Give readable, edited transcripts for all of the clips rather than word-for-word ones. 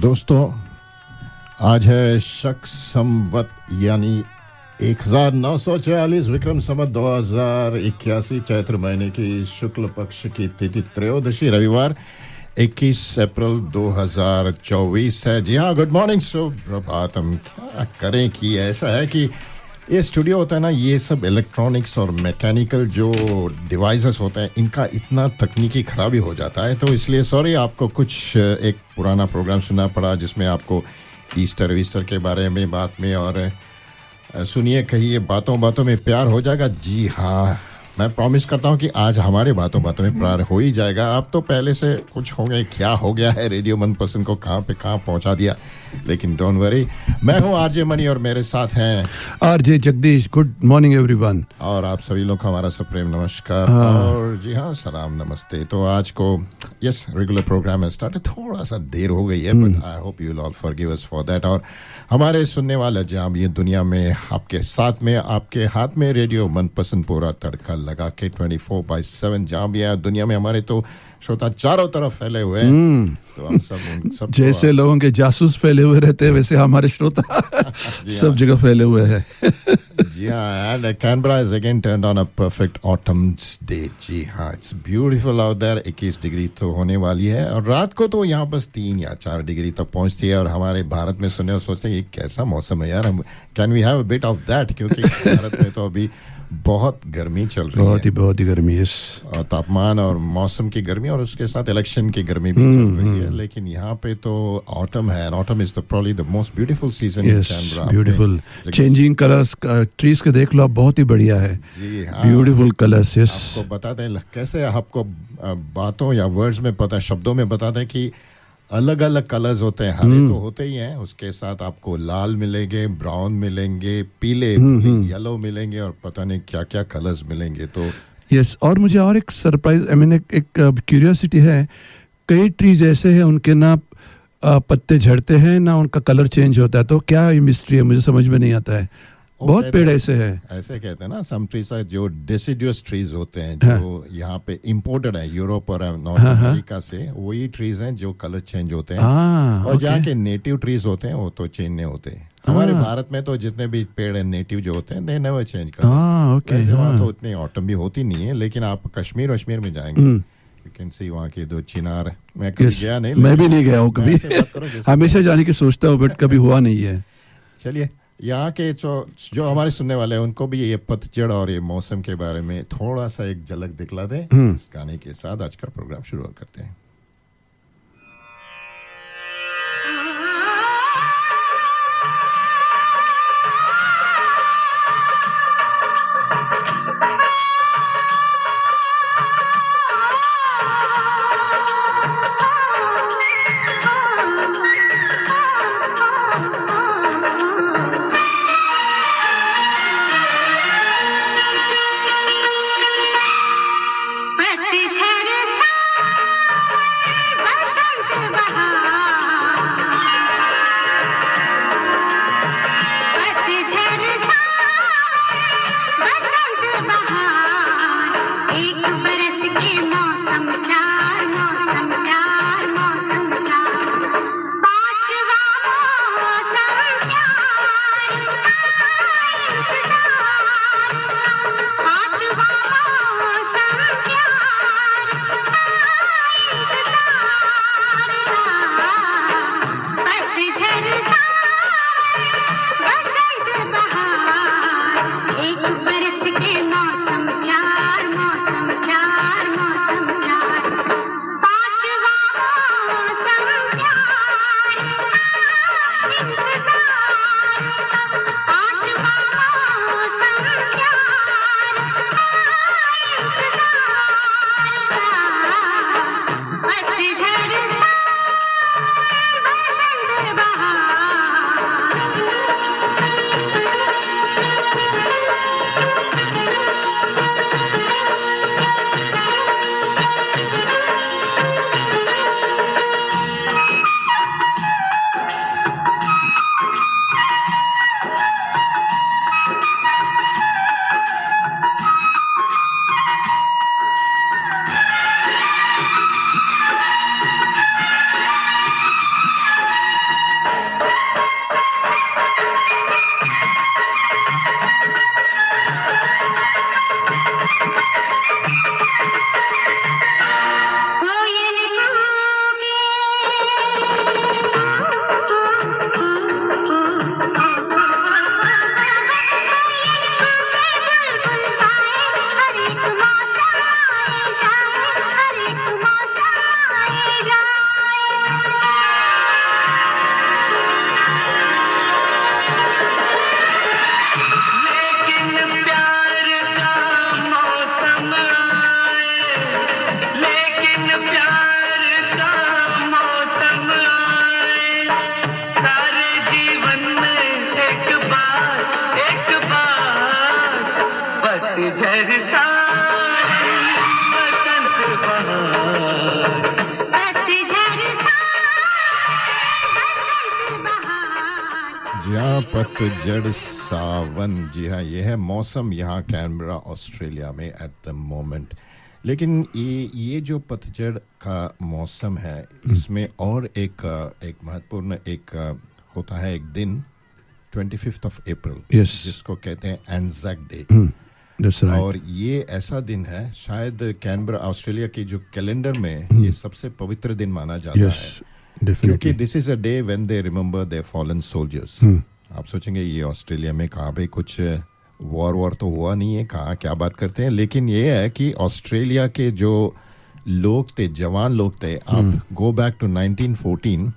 दोस्तों, आज है शक संवत यानी 1944 विक्रम संवत 2081 चैत्र महीने की शुक्ल पक्ष की तिथि त्रयोदशी रविवार 21 अप्रैल 2024 है। जी हाँ, गुड मॉर्निंग, सुप्रभात। हम क्या करें कि ऐसा है कि ये स्टूडियो होता है ना, ये सब इलेक्ट्रॉनिक्स और मैकेनिकल जो डिवाइसेस होते हैं इनका इतना तकनीकी खराबी हो जाता है, तो इसलिए सॉरी, आपको कुछ एक पुराना प्रोग्राम सुनना पड़ा जिसमें आपको ईस्टर वीस्टर के बारे में बात में और सुनिए, कहिए, बातों बातों में प्यार हो जाएगा। जी हाँ, मैं प्रॉमिस करता हूँ कि आज हमारे बातों बातों में प्यार हो ही जाएगा। आप तो पहले से कुछ हो गए, क्या हो गया है, रेडियो मनपसंद को कहाँ पे कहाँ पहुँचा दिया, लेकिन डोंट वरी, मैं हूँ आरजे मनी और मेरे साथ हैं RJ Jagdish. Good morning everyone. और आप सभी लोग को हमारा सप्रेम नमस्कार और जी हाँ, सलाम, नमस्ते। तो आज को यस, रेगुलर प्रोग्राम है स्टार्ट, थोड़ा सा देर हो गई है, but I hope you all forgive us for that. और हमारे सुनने वाले जहाँ ये दुनिया में आपके साथ में, आपके हाथ में रेडियो मनपसंद पूरा तड़का लगा के 24/7 जहाँ भी है दुनिया में, हमारे तो श्रोता चारों तरफ फैले हुए हैं। तो हम सब जैसे लोगों के जासूस फैले हुए रहते हैं, वैसे हमारे श्रोता सब जगह फैले हुए हैं। जी हाँ, and Canberra is again turned on a perfect autumn's day। जी हाँ, it's beautiful out there। 21 degree तो होने वाली है और रात को तो यहाँ बस 3 या 4 डिग्री तक पहुँचती है। और हमारे भारत में सुनने और सोचते हैं ये कैसा मौसम है यार, हम can we have a bit of that, क्योंकि भारत में तो अभी बहुत गर्मी चल रही है, बहुत ही गर्मी है। और तापमान और मौसम की गर्मी और उसके साथ इलेक्शन की गर्मी भी चल रही है। लेकिन यहाँ पे तो ऑटम है, and autumn is the probably the most beautiful season in Canberra. Beautiful changing colours, trees के देख लो, बहुत ही बढ़िया है। जी हाँ, ब्यूटीफुल कलर्स। यस, आपको बताते हैं कैसे, आपको बातों या वर्ड्स में पता, शब्दों में बताते हैं कि अलग अलग कलर्स होते हैं। हरे तो होते ही हैं, उसके साथ आपको लाल मिलेंगे, ब्राउन मिलेंगे, पीले, येलो मिलेंगे और पता नहीं क्या क्या कलर्स मिलेंगे। तो यस, और मुझे और एक सरप्राइज, आई मीन एक क्यूरियोसिटी है। कई ट्रीज ऐसे हैं उनके ना पत्ते झड़ते हैं ना उनका कलर चेंज होता है, तो क्या ये मिस्ट्री है, मुझे समझ में नहीं आता है। बहुत पेड़ ऐसे हैं, ऐसे कहते हैं ना, सम ट्रीज जो डेसिडुअस ट्रीज होते हैं, जो यहाँ पे इंपोर्टेड है यूरोप और नॉर्थ अमेरिका से, वही ट्रीज हैं जो कलर चेंज होते हैं। और जहाँ के नेटिव ट्रीज होते हैं वो तो चेंज नहीं होते। हमारे भारत में तो जितने भी पेड़ हैं नेटिव जो होते हैं, दे नेवर चेंज करते हैं। वहाँ तो उतनी ऑटम भी होती नहीं है, लेकिन आप कश्मीर वश्मीर में जाएंगे, यू कैन सी वहाँ के दो चिनार। मैं कभी गया नहीं, मैं भी नहीं गया हूँ कभी, हमेशा जाने की सोचता हूँ, बट कभी हुआ नहीं है। चलिए, यहाँ के जो हमारे सुनने वाले हैं उनको भी ये पतझड़ और ये मौसम के बारे में थोड़ा सा एक झलक दिखला दें। इस गाने के साथ आज का प्रोग्राम शुरू करते हैं। पतझड़ सा झर सारी बसंत बहार, पतझड़ सारी बसंत बहार। जी हाँ, पतझड़ सावन। जी हाँ, ये है मौसम यहाँ कैनबरा ऑस्ट्रेलिया में एट द मोमेंट। लेकिन ये जो पतझड़ का मौसम है, इसमें और एक महत्वपूर्ण होता है एक दिन 25th of April, Yes. जिसको कहते हैं एंजाक डे। That's right. और ये ऐसा दिन है, शायद कैनबरा ऑस्ट्रेलिया के जो कैलेंडर में ये सबसे पवित्र दिन माना जाता Yes, है, definitely. क्योंकि this is a day when they remember their fallen soldiers. आप सोचेंगे ये ऑस्ट्रेलिया में कहाँ पे कुछ वॉर तो हुआ नहीं है, कहाँ क्या बात करते हैं। लेकिन ये है कि ऑस्ट्रेलिया के जो लोग थे, जवान लोग थे, आप गो बैक टू 1914,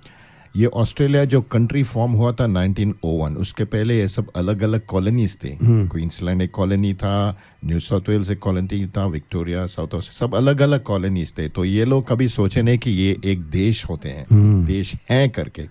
ये ऑस्ट्रेलिया जो कंट्री फॉर्म हुआ था 1901, उसके पहले ये सब अलग अलग कॉलोनीज थे। क्वींसलैंड एक कॉलोनी था, न्यू साउथ वेल्स एक कॉलोनी था, विक्टोरिया, साउथ ऑस्ट्रेलिया, सब अलग अलग कॉलोनीज थे। तो ये लोग कभी सोचे नहीं कि ये एक देश होते हैं, देश हैं करके।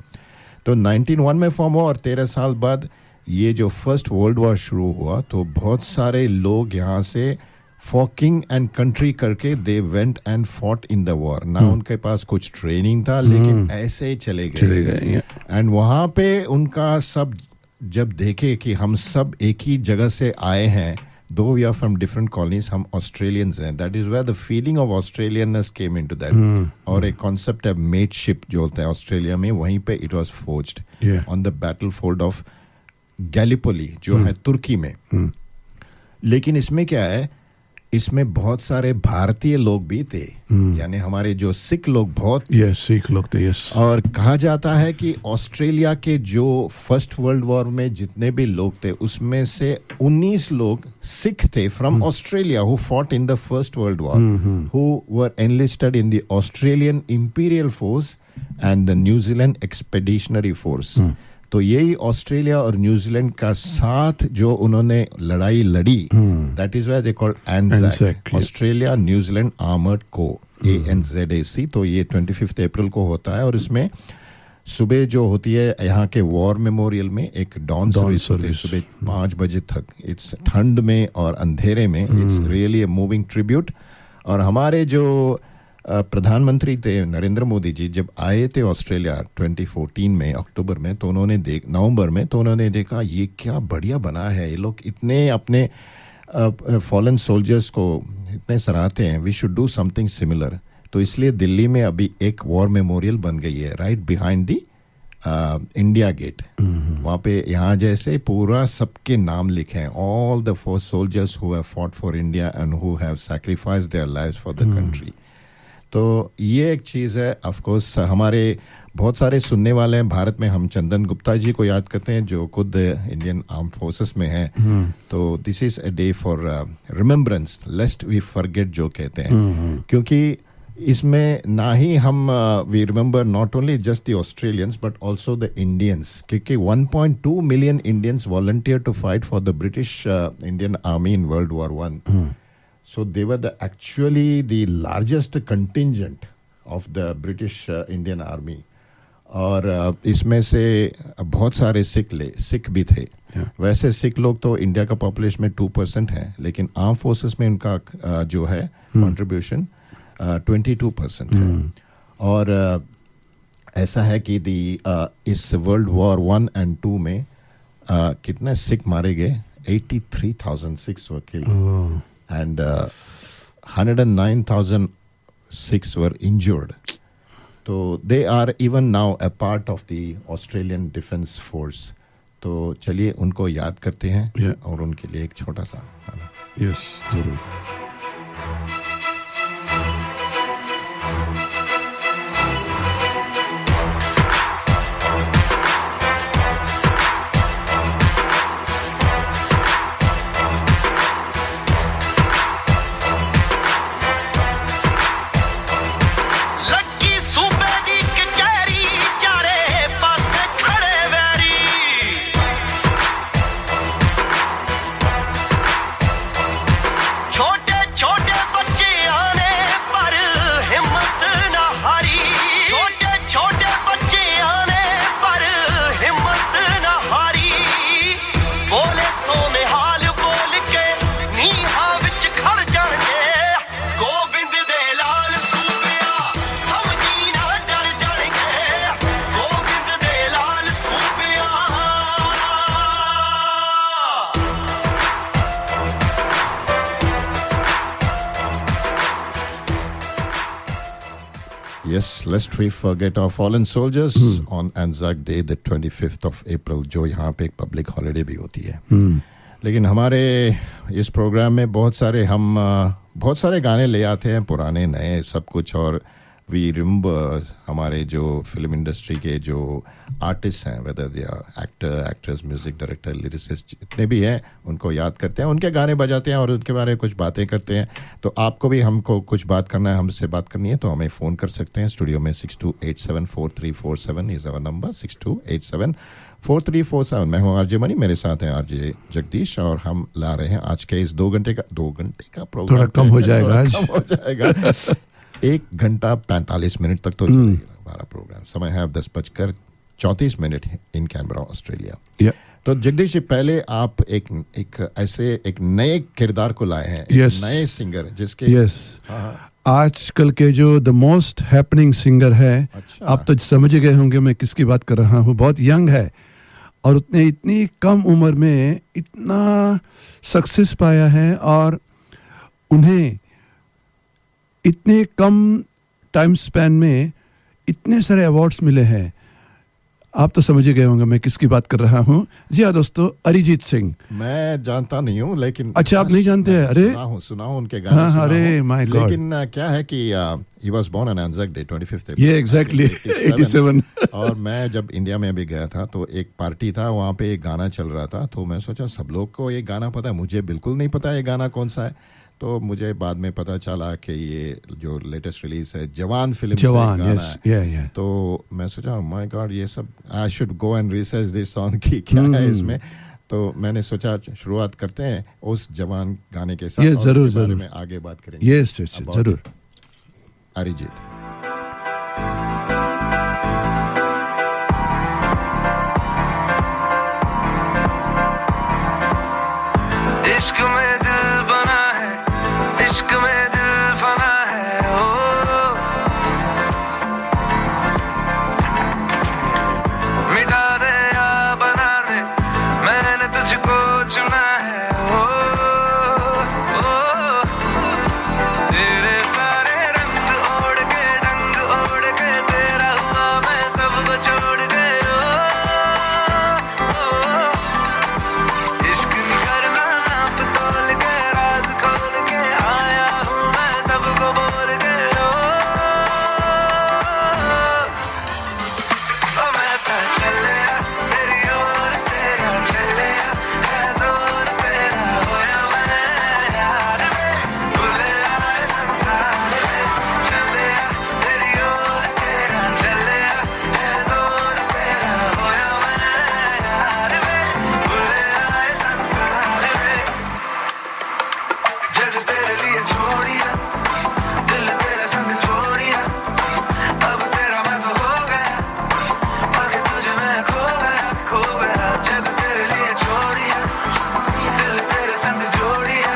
तो 1901 में फॉर्म हुआ और 13 साल बाद ये जो फर्स्ट वर्ल्ड वॉर शुरू हुआ, तो बहुत सारे लोग यहाँ से फॉर किंग एंड कंट्री करके they went and fought in the war. ना उनके पास कुछ ट्रेनिंग था, लेकिन ऐसे ही चले गए। एंड वहाँ पे उनका सब जब देखे कि हम सब एक ही जगह से आए हैं, though we are from different colonies, हम ऑस्ट्रेलियंस हैं, that is where the feeling of Australianness came into that. और एक कॉन्सेप्ट है मेटशिप जो होता है ऑस्ट्रेलिया में, वहीं पे it was forged on the battlefield of Gallipoli जो है तुर्की में। लेकिन इसमें क्या है, इसमें बहुत सारे भारतीय लोग भी थे, यानी हमारे जो सिख लोग बहुत। सिख लोग थे। यस। और कहा जाता है कि ऑस्ट्रेलिया के जो फर्स्ट वर्ल्ड वॉर में जितने भी लोग थे, उसमें से 19 लोग सिख थे from Australia who fought in the first world war, who were enlisted in the Australian imperial force and the New Zealand expeditionary force. तो यही ऑस्ट्रेलिया और न्यूजीलैंड का साथ जो उन्होंने लड़ाई लड़ी, that is why they called Anzac, Australia New Zealand armoured को, ANZAC। तो ये 25 अप्रैल को होता है और इसमें सुबह जो होती है यहाँ के वॉर मेमोरियल में एक डॉन सर्विस होती है सुबह 5 बजे तक। इट्स ठंड में और अंधेरे में, it's really a moving tribute. और हमारे जो प्रधानमंत्री थे नरेंद्र मोदी जी जब आए थे ऑस्ट्रेलिया 2014 में अक्टूबर में, तो उन्होंने नवंबर में, तो उन्होंने देखा ये क्या बढ़िया बना है, ये लोग इतने अपने फॉलन सोल्जर्स को इतने सराहते हैं, we should do something similar. तो इसलिए दिल्ली में अभी एक वॉर मेमोरियल बन गई है right behind the India gate. वहाँ पे यहाँ जैसे पूरा सबके नाम लिखे हैं, all the 4 soldiers who have fought for India and who have sacrificed their lives for the country। तो ये एक चीज़ है। ऑफ कोर्स हमारे बहुत सारे सुनने वाले हैं भारत में, हम चंदन गुप्ता जी को याद करते हैं जो खुद इंडियन आर्म फोर्सेस में हैं। तो this is a day for remembrance, lest we forget जो कहते हैं, क्योंकि इसमें ना ही हम we remember not only just the Australians but also the Indians, क्योंकि 1.2 million Indians volunteer to fight for the British Indian Army in World War 1। So they were actually the largest contingent of the British Indian Army। और इसमें से बहुत सारे सिख भी थे। वैसे सिख लोग तो इंडिया का पॉपुलेशन में 2% है, लेकिन आर्म फोर्सेस में उनका जो है कंट्रीब्यूशन 22% है। और ऐसा है कि इस वर्ल्ड वॉर 1 and 2 में कितने सिख मारे गए, 83,000 Sikhs were killed and 109,000 Sikhs were injured। So they are even now a part of the Australian Defence Force। तो चलिए उनको याद करते हैं और उनके लिए एक छोटा सा गाना। यस, जरूर। छोटे छोटे बच्चे Yes, lest we forget our fallen soldiers on Anzac Day, the 25th of April, जो यहाँ पे एक पब्लिक हॉलिडे भी होती है. लेकिन हमारे इस प्रोग्राम में बहुत सारे गाने ले आते हैं, पुराने नए सब कुछ. और वी रिमेंबर हमारे जो फिल्म इंडस्ट्री के जो आर्टिस्ट हैं, whether they are actor, actress, music director, lyricist, जितने भी हैं, उनको याद करते हैं, उनके गाने बजाते हैं और उनके बारे में कुछ बातें करते हैं. तो आपको भी हमको कुछ बात करना है, हमसे बात करनी है, तो हमें फ़ोन कर सकते हैं स्टूडियो में. 62874347 इज़ आवर नंबर, 62874347. मैं हूँ आरजे मनी, मेरे साथ हैं आरजे जगदीश, और हम ला रहे हैं आज के इस 2 घंटे का प्रोग्राम. थोड़ा कम हो जाएगा आज. 1 घंटा 45 मिनट तक तो चलेगा हमारा प्रोग्राम. समय है अब 10:34 इन कैनबरा, ऑस्ट्रेलिया. तो जगदीश जी, पहले आप एक नए किरदार को लाए हैं, एक नए सिंगर जिसके आजकल के जो द मोस्ट हैपनिंग सिंगर है. अच्छा. आप तो समझ गए होंगे मैं किसकी बात कर रहा हूँ. बहुत यंग है और इतनी कम उम्र में इतना सक्सेस पाया है, और उन्हें इतने कम टाइम स्पैन में इतने सारे अवार्ड्स मिले हैं. आप तो समझ गए होंगे मैं किसकी बात कर रहा हूँ. जी हाँ दोस्तों, अरिजीत सिंह. मैं जानता नहीं हूँ, लेकिन अच्छा, आप नहीं जानते हैं? अरे सुना हूँ उनके गाने. हाँ, अरे माय गॉड. लेकिन क्या है कि he was born on Anzac Day 25th April. ये एग्जैक्टली 87. और मैं जब इंडिया में भी गया था तो एक पार्टी था, वहाँ पे एक गाना चल रहा था, तो मैं सोचा सब लोग को ये गाना पता है, मुझे बिल्कुल नहीं पता ये गाना कौन सा है. तो मुझे बाद में पता चला कि ये जो लेटेस्ट रिलीज है जवान फिल्म से गाना है. तो मैं सोचा माय गॉड, ये सब I should go and research this song की क्या है इसमें. तो मैंने सोचा शुरुआत करते हैं उस जवान गाने के साथ. ये जरूर में आगे बात करेंगे. यस जरूर. अरिजीत. इश्क में दिल बना है, इश्क में दिल फना है. ओ मिटा दे या बना दे, मैंने तुझको चुना है. ओ तेरे सारे रंग ओढ़ के, डंग ओढ़ के, तेरा हुआ मैं सबको छोड़ के. इश्क नहीं करना नाप तोल के, राज खोल के आया हूँ मैं सबको बोल के. ओ मैं तो चलिया तेरी ओर, तेरा चलिया है जोर, तेरा होया मैं यार में, भूले आए संसार में. चलिया तेरी ओर, तेरा चलिया है जोर, तेरा होया मैं यार में, भूले आए संसार में. जग तेरे लिए छोड़िया, दिल तेरे संग छोड़िया, अब तेरा मैं तो हो गया, आगे तुझे मैं खो गया. जग तेरे लिए छोड़िया, दिल तेरे संग जोड़िया,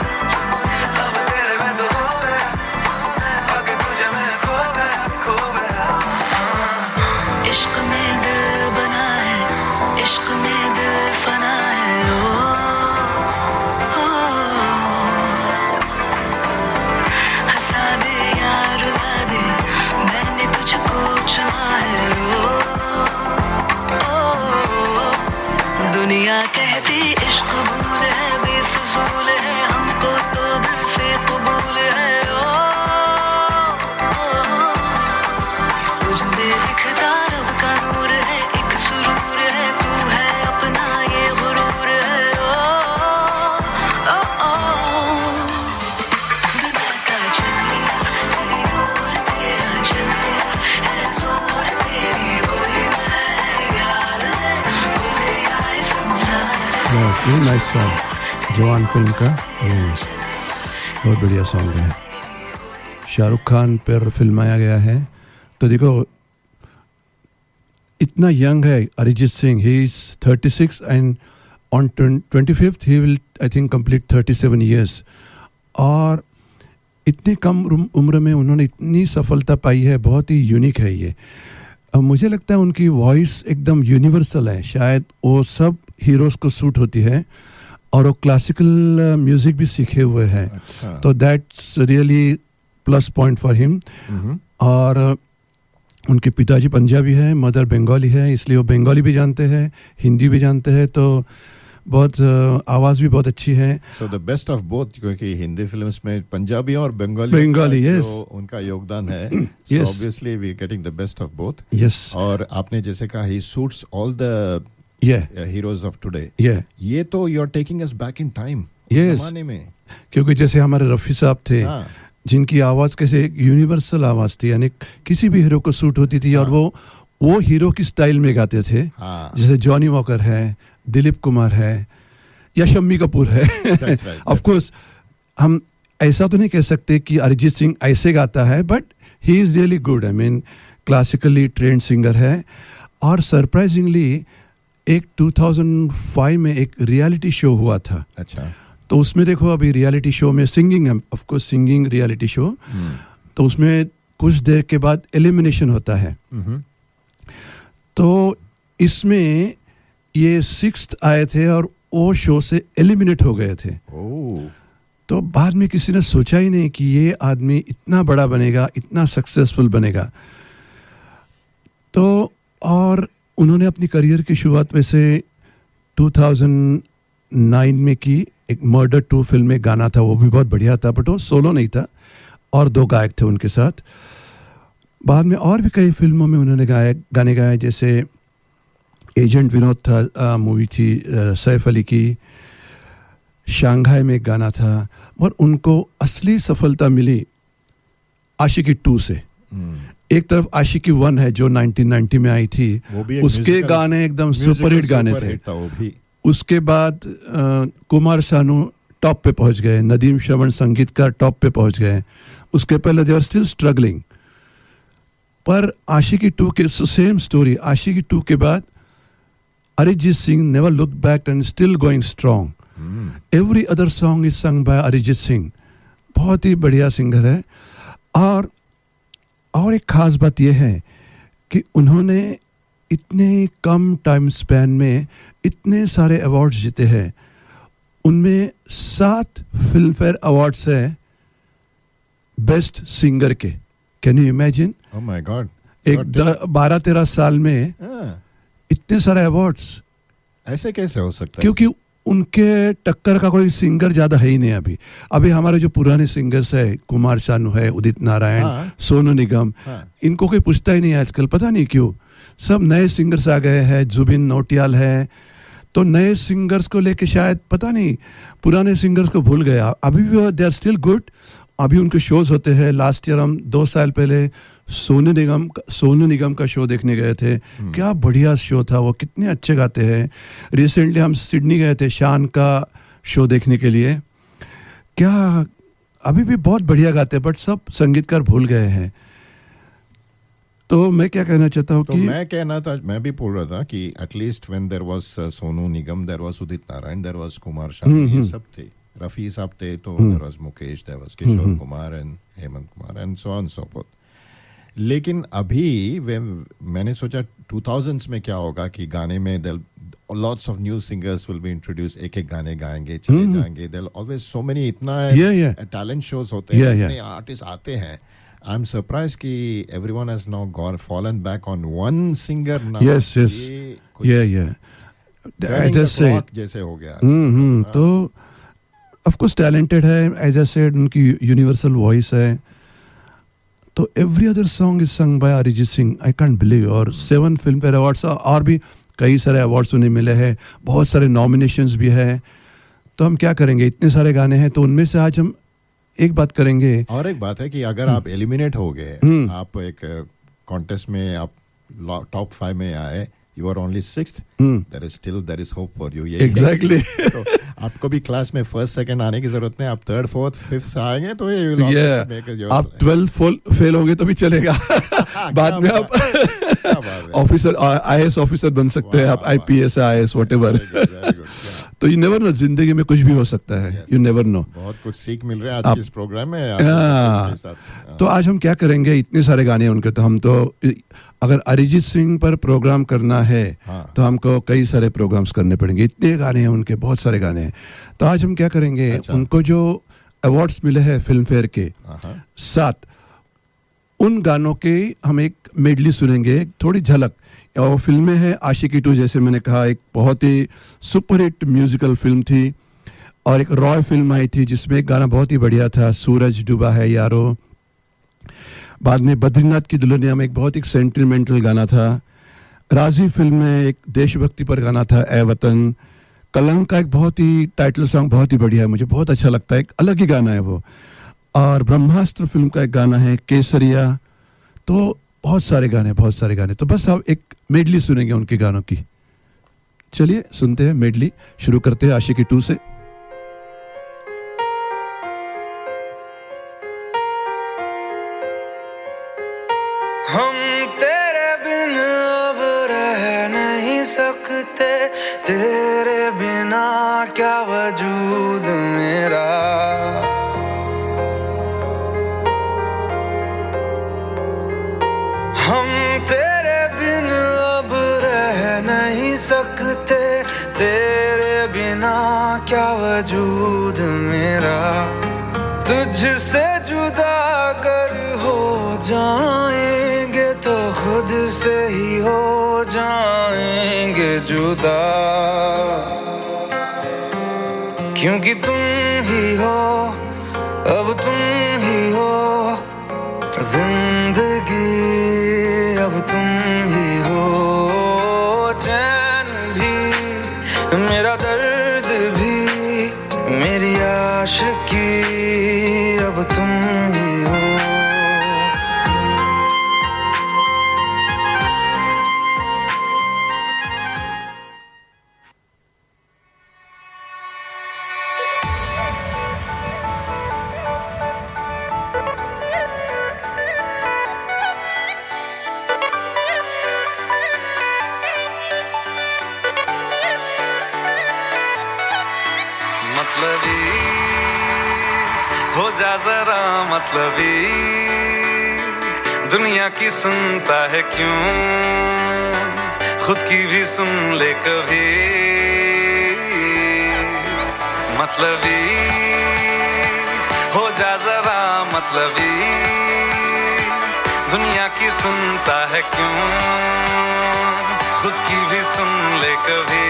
अब तेरे मैं तो हो गया, आगे तुझे मैं खो गया. इश्क में दिल बना है, इश्क में दिल फना है. ओ हंसा दे या रुला दे, मैंने तुझको चुना है. ओ दुनिया कहती इश्क भूल है, बेफजूल है, हमको तो दिल से कबूल है. तुझ में दिखता रब का नूर है, एक सुरूर है, तू है अपना ये गुरूर है. बनाता चलिया तेरी ओर, तेरा चलिया है जोर, तेरी होई मैं यार है, भूले आए संसार. वेरी नाइस सॉन्ग, जवान फिल्म का. बहुत बढ़िया सॉन्ग है. शाहरुख खान पर फिल्माया गया है. तो देखो इतना यंग है Arijit Singh. He is 36 and on 25th he will I think complete 37 years. और इतनी कम उम्र में उन्होंने इतनी सफलता पाई है, बहुत ही यूनिक है ये. मुझे लगता है उनकी वॉइस एकदम यूनिवर्सल है, शायद वो सब हीरोज़ को सूट होती है, और वो क्लासिकल म्यूज़िक भी सीखे हुए हैं. अच्छा. तो that's really plus point for him. और उनके पिताजी पंजाबी हैं, मदर बंगाली है, इसलिए वो बंगाली भी जानते हैं, हिंदी भी जानते हैं, तो बहुत आवाज़ भी बहुत अच्छी है। So the best of both, क्योंकि हिंदी फिल्म्स में पंजाबी और बंगाली बंगाली, का yes. जो उनका योगदान है, so Yes. Obviously we getting the best of both. Yes, और आपने जैसे कहा ही सूट्स ऑल द ये हीरोज ऑफ टुडे, ये तो you are taking us back in time, Yes. जमाने में। क्योंकि जैसे हमारे रफ़ी साहब थे, हाँ, जिनकी आवाज़ कैसे एक यूनिवर्सल आवाज़ थी, यानी किसी भी हीरो को सूट होती थी, और वो हीरो की स्टाइल में गाते थे। हाँ, जैसे जॉनी वॉकर है, दिलीप कुमार है, या शम्मी कपूर है। That's right, ऑफ कोर्स हम ऐसा तो नहीं कह सकते कि अरिजीत सिंह ऐसे गाता है, but he is really good. I mean classically trend singer है। और सरप्राइजिंगली एक 2005 में एक रियलिटी शो हुआ था, अच्छा, तो उसमें देखो, अभी रियलिटी शो में सिंगिंग है, of course singing reality show, तो उसमें कुछ देर के बाद एलिमिनेशन होता है। तो इसमें ये 6th आए थे और वो शो से एलिमिनेट हो गए थे। ओह, तो बाद में किसी ने सोचा ही नहीं कि ये आदमी इतना बड़ा बनेगा, इतना सक्सेसफुल बनेगा। तो और उन्होंने अपनी करियर की शुरुआत वैसे 2009 में की। एक मर्डर 2 फिल्म में गाना था, वो भी बहुत बढ़िया था, बट वो सोलो नहीं था, और 2 गायक थे उनके साथ। बाद में और भी कई फिल्मों में उन्होंने गाने गाए, जैसे एजेंट विनोद था, मूवी थी सैफ अली की, शंघाई में एक गाना था। और उनको असली सफलता मिली आशिकी 2 से। एक तरफ आशिकी 1 है जो 1990 में आई थी, वो भी एक उसके musical- गाने एकदम सुपरहिट गाने थे। था वो भी। उसके बाद कुमार सानू टॉप पे पहुंच गए, नदीम श्रवण संगीतकार टॉप पे पहुंच गए। उसके पहले दे आर स्टिल स्ट्रगलिंग। पर आशिकी 2 के सेम स्टोरी, आशिकी 2 के बाद Arijit Singh never look back and still going strong. Every other song is sung by Arijit Singh. बहुत ही बढ़िया सिंगर है। और एक खास बात यह है कि उन्होंने इतने कम टाइम स्पैन में इतने अवार्ड्स अवार्ड्स जीते हैं। उनमें 7 फिल्म फेयर अवार्ड्स है बेस्ट सिंगर के। Can you imagine? Oh my God, एक 12-13 साल में इतने सारे अवार्ड्स। ऐसे कैसे हो सकता है? क्योंकि उनके टक्कर का कोई सिंगर ज्यादा है ही नहीं। अभी हमारे जो पुराने सिंगर्स है, कुमार सानू है, उदित नारायण, हाँ। सोनू निगम, हाँ। इनको कोई पूछता ही नहीं है आजकल, पता नहीं क्यों। सब नए सिंगर्स आ गए हैं, जुबिन नौटियाल है, तो नए सिंगर्स को लेके शायद पता नहीं पुराने सिंगर्स को भूल गया। अभी भी दे आर स्टिल गुड। अभी उनके शोज होते हैं। लास्ट ईयर हम 2 साल पहले सोनू निगम का शो देखने गए थे। क्या बढ़िया शो था वो, कितने अच्छे गाते हैं। रिसेंटली हम सिडनी गए थे शान का शो देखने के लिए। क्या अभी भी बहुत बढ़िया गाते हैं, बट सब संगीतकार भूल गए हैं। तो मैं क्या कहना चाहता हूँ तो कि मैं भी बोल रहा था कि at least when there was Sonu Nigam, there was Udit Narayan, there was Kumar Sanu, ये सब थे। रफी साहब थे, तो there was Mukesh, there was Kishore Kumar and Hemant Kumar and so on so forth. लेकिन अभी मैंने सोचा 2000s में क्या होगा कि गाने में lots of new singers will be introduce, एक गाने गाएंगे, चले जाएंगे। देयर ऑलवेज सो मेनी, इतना टैलेंट शोज होते हैं, इतने आर्टिस्ट आते हैं। I'm surprised कि everyone has now fallen back on one singer now. Yes. Yeah. Turning the clock जैसे हो गया। तो of course talented है, as I said, उनकी universal voice है। तो every other song is sung by Arijit Singh. I can't believe। और 7 film fair awards, और भी कई सारे अवार्ड्स उन्हें मिले हैं, बहुत सारे नॉमिनेशंस भी है। तो हम क्या करेंगे, इतने सारे गाने हैं, तो उनमें से आज हम एक बात करेंगे। और एक बात है कि अगर आप एलिमिनेट हो गए, आप एक कॉन्टेस्ट में आप टॉप 5 में आए, you are only 6th, there is hope for you. Exactly. तो आपको भी क्लास में 1st 2nd आने की जरूरत नहीं। आप 3rd 4th 5th आएंगे तो आप 12th फेल होंगे तो भी चलेगा। बाद में आप ऑफिसर, IAS ऑफिसर बन सकते हैं, आप IPS IAS व्हाटएवर। तो यू नेवर नो, जिंदगी में कुछ भी हो सकता है। You never know. बहुत कुछ सीख मिल रहा है आज के इस प्रोग्राम में आपके साथ। तो आज हम क्या करेंगे, इतने सारे गाने हैं उनके, तो हम तो अगर अरिजीत सिंह पर प्रोग्राम करना है तो हमको कई सारे प्रोग्राम्स करने पड़ेंगे। इतने गाने हैं उनके, बहुत सारे गाने हैं। तो आज हम क्या करेंगे, उनको जो अवार्ड्स मिले हैं फिल्म फेयर के 7, उन गानों के हम एक मेडली सुनेंगे, थोड़ी झलक। और फिल्में हैं आशिकी 2, जैसे मैंने कहा, एक बहुत ही सुपरहिट म्यूजिकल फिल्म थी। और एक रॉय फिल्म आई थी जिसमें एक गाना बहुत ही बढ़िया था, सूरज डूबा है यारो। बाद में बद्रीनाथ की दुल्हनिया में एक बहुत ही सेंटिमेंटल गाना था। राजी फिल्म में एक देशभक्ति पर गाना था, ए वतन। कलंक का एक बहुत ही टाइटल सॉन्ग बहुत ही बढ़िया है, मुझे बहुत अच्छा लगता है, एक अलग ही गाना है वो। और ब्रह्मास्त्र फिल्म का एक गाना है, केसरिया। तो बहुत सारे गाने। तो बस अब एक मेडली सुनेंगे उनके गानों की। चलिए सुनते हैं मेडली, शुरू करते हैं आशिकी 2 से। हम तेरे बिन अब रह नहीं सकते, तेरे बिना क्या वजूद मेरा। हम तेरे बिन अब रह नहीं सकते, तेरे बिना क्या वजूद मेरा। तुझसे जुदा अगर हो जाएंगे तो खुद से ही हो जाएंगे जुदा। क्योंकि तुम ही हो, अब तुम ही हो जिंदगी, अब तुम ही हो। चैन भी, मेरा दर्द भी, मेरी आशिकी, अब तुम ही हो। मतलबी हो जा जरा मतलबी, दुनिया की सुनता है क्यों, खुद की भी सुन ले कभी। मतलबी हो जा जरा मतलबी, दुनिया की सुनता है क्यों, खुद की भी सुन ले कभी।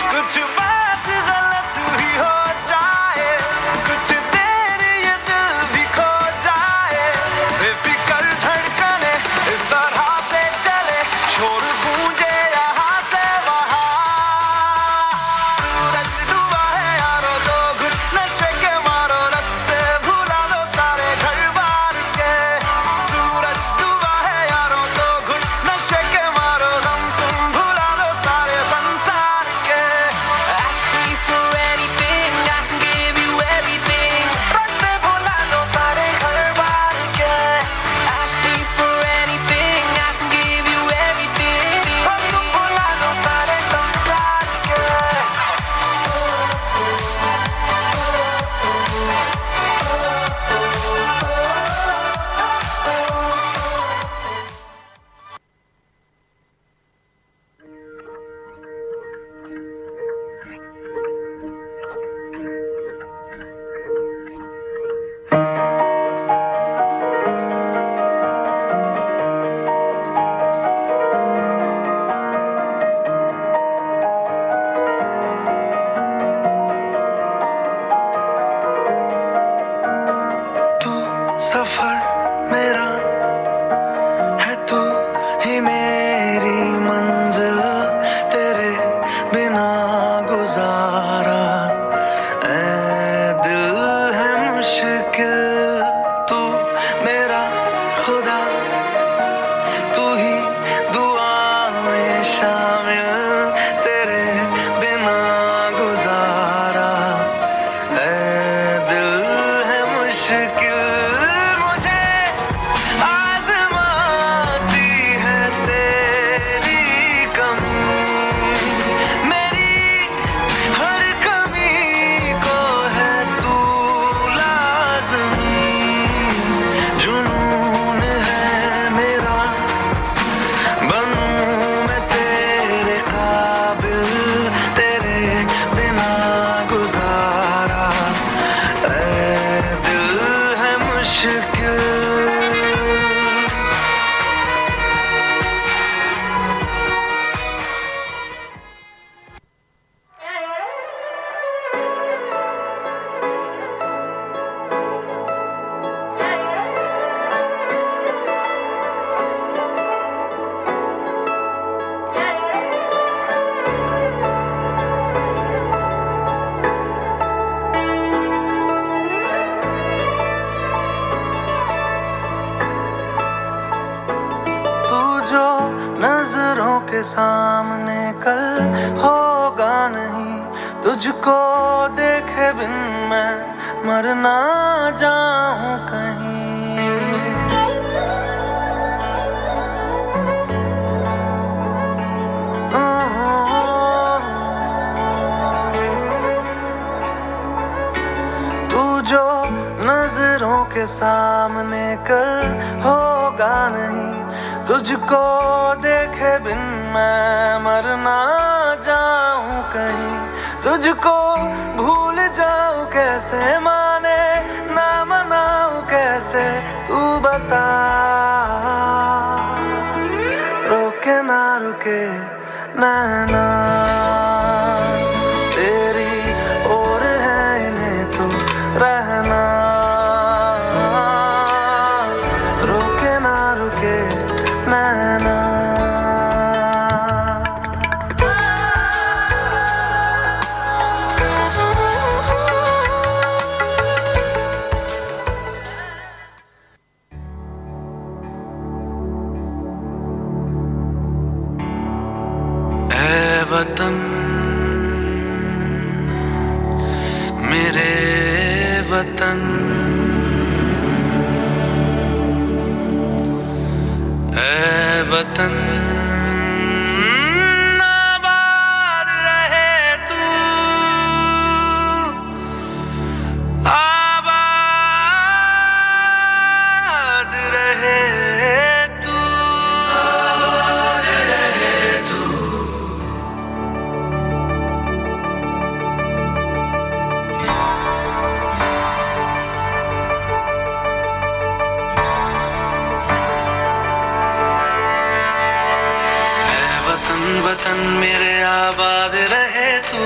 कुछ बात गलत ही हो जाए, कुछ देर ये दिल भी खो जाए, बेफिक्र धड़कने इस तरह से चले, शोर गूंजे यहाँ से वहाँ। सूरज डूबा है यारो, दो घुट नशे के मारो, रास्ते भुला दो सारे घर बार के। सूरज डूबा है यारो, दो घुट नशे के मारो, गम तुम भुला दो सारे संसार के। Ask me for anything, I can give you everything. रास्ते भुला दो सारे घर बार के। Ask me for anything, I can give you everything. हम तुम भुला दो सारे संसार के। तू सफर मेरा है, तू ही मेरी मंजिल, तेरे बिना गुजारा ऐ दिल है मुश्किल। तू मेरा खुदा, तू ही दुआ में शामिल, तेरे बिना गुजारा ऐ दिल है मुश्किल। मुझे सामने कल होगा नहीं, तुझको देखे बिन मैं मर ना जाऊं कहीं। तू जो नजरों के सामने कल होगा नहीं, तुझको देखे बिन मैं मर ना जाऊं कहीं। तुझको भूल जाऊं कैसे, माने ना मनाऊं कैसे, तू बता। रोके ना रुके नैना तेरी ओर है, इन्हें तो रहना। रोके ना रुके नैना। ऐ वतन मेरे वतन, ऐ वतन आबाद रहे तू, आबाद रहे तू, आबाद रहे तू। वतन मेरे आबाद रहे तू,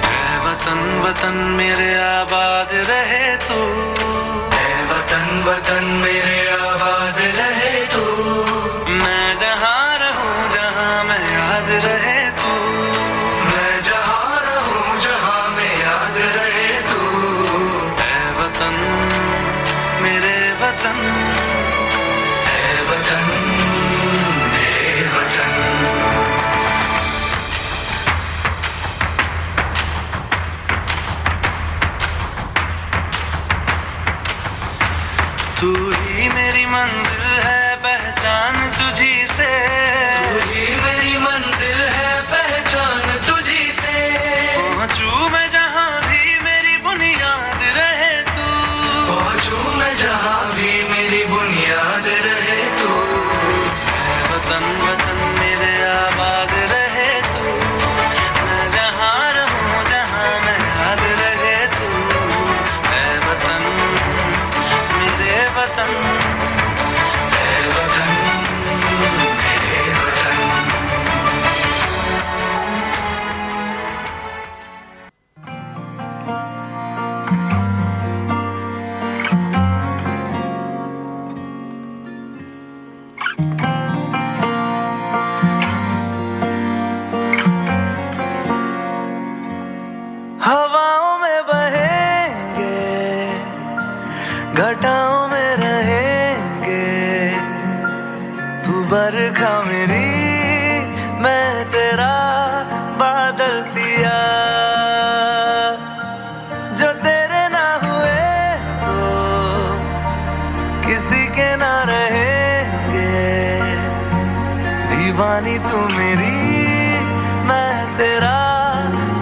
ऐ वतन वतन मेरे आबाद रहे तू, ऐ वतन वतन मेरे आबाद रहे तू। मैं जहाँ रहूं जहाँ मैं याद रहे तू, मैं जहाँ रहूं जहाँ मैं याद रहे तू। ऐ वतन मेरे वतन, वतन मेरे वतन। तू ही मेरी मंजिल है, पहचान तुझी से, तू ही मेरी मंजिल है, पहचान तुझी से। पहुंचूं मैं जहां भी मेरी बुनियाद रहे तू, पहुंचूं मैं जहां भी मेरी बुनियाद रहे तू। वतन वतन मेरे आबाद रहे तू, मैं जहाँ रहूं जहाँ मैं याद रहे तू। ऐ वतन मेरे वतन, ऐ वतन मेरे वतन। हवाओं में बहेंगे, घटाओं में रहेंगे, तू बरखा मेरी मैं तेरा बादल पिया। जो तेरे ना हुए तो किसी के ना रहेंगे, दीवानी तू मेरी मैं तेरा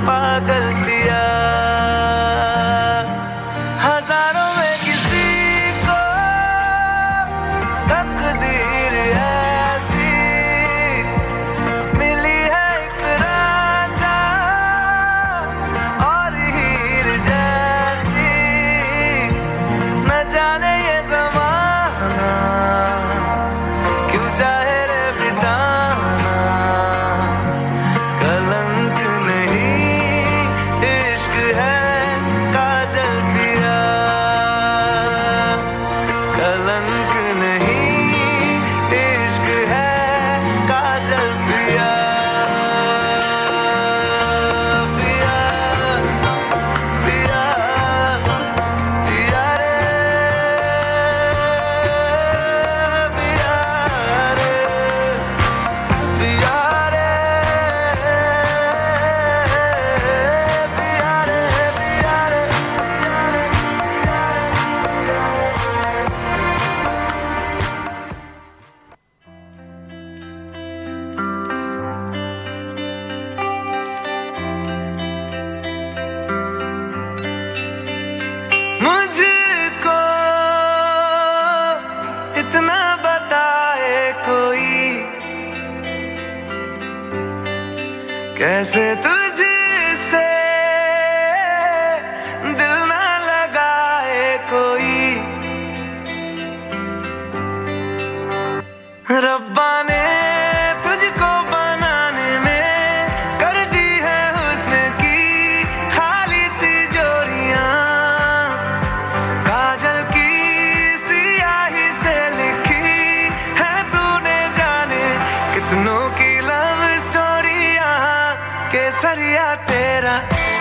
पागल पिया। हजारों में किसी को तकदीर ऐसी मिली है, एक रांझा और हीर जैसी। न जाने ये ज़माना क्यों चाहे रे मिटाना, कलंक कैसे तुझसे दिल ना लगाए कोई, रब्बा ने तुझको बनाने में कर दी है हुस्न की खाली तिजोरियां, काजल की सियाही से लिखी है तूने जाने कितनों की लव स्टोरियां, केसरिया तेरा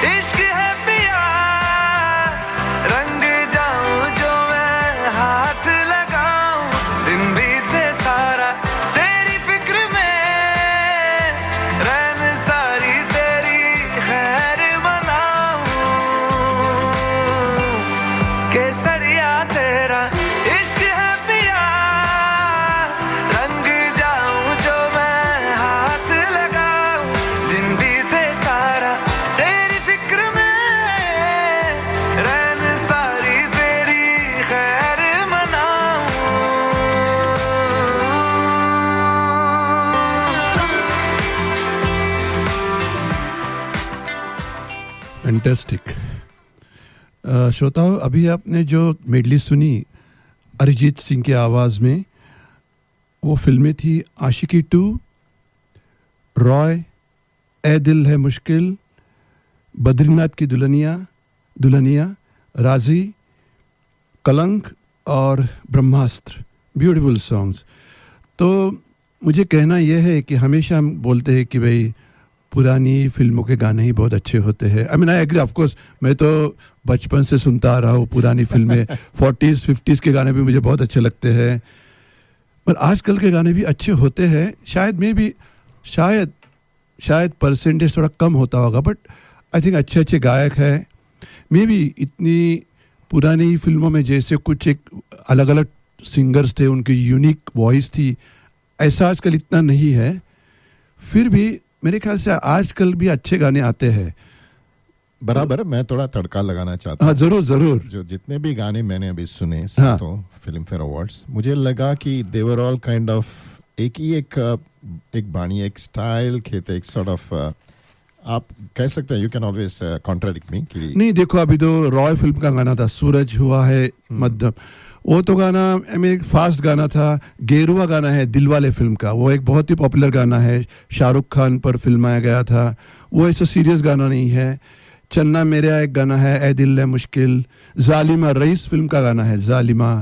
इश्क है पिया, रंग जाऊं जो मैं हाथ लगाऊं, दिन बीते सारा तेरी फिक्र में, रैन सारी तेरी खैर मनाऊं, केसरिया तेरा इश्क है पिया, रंग जाऊं जो मैं हाथ लगाऊं, दिन बीते सारा तेरी फिक्र में, रैन सारी तेरी खैर मनाऊं. फैंटास्टिक. श्रोताओं, अभी आपने जो मेडली सुनी अरिजीत सिंह की आवाज़ में, वो फिल्में थी आशिकी 2, रॉय, ए दिल है मुश्किल, बद्रीनाथ की दुल्हनिया, राजी, कलंक और ब्रह्मास्त्र. Beautiful songs. तो मुझे कहना यह है कि हमेशा हम बोलते हैं कि भाई पुरानी फिल्मों के गाने ही बहुत अच्छे होते हैं. I mean I agree, of course. मैं तो बचपन से सुनता आ रहा हूँ पुरानी फिल्में. 40s 50s के गाने भी मुझे बहुत अच्छे लगते हैं, पर आजकल के गाने भी अच्छे होते हैं. शायद परसेंटेज थोड़ा कम होता होगा, बट आई थिंक अच्छे अच्छे गायक हैं. मे बी इतनी पुरानी फिल्मों में जैसे कुछ एक अलग अलग सिंगर्स थे, उनकी यूनिक वॉइस थी, ऐसा आजकल इतना नहीं है. फिर भी मेरे ख्याल से आजकल भी अच्छे गाने आते हैं. बराबर. मैं थोड़ा तड़का लगाना चाहता हाँ, हूँ. जरूर जरूर. जो जितने भी गाने मैंने अभी सुने हाँ. तो फिल्म फेयर अवार्ड्स, मुझे लगा कि दे वर ऑल काइंड ऑफ एक बाणी, एक स्टाइल के थे, एक सॉर्ट ऑफ, आप कह सकते हैं, यू कैन ऑलवेज कॉन्ट्राडिक्ट मी कि नहीं, देखो अभी तो रॉय फिल्म का गाना था सूरज हुआ है मध्यम, वो तो गाना आई मीन एक फास्ट गाना था. गेरुआ गाना है दिलवाले फिल्म का, वो एक बहुत ही पॉपुलर गाना है, शाहरुख खान पर फिल्माया गया था. वो ऐसा सीरियस गाना नहीं है. चन्ना मेरा एक गाना है, ए दिल है मुश्किल. जालिमा रईस फिल्म का गाना है जालिमा,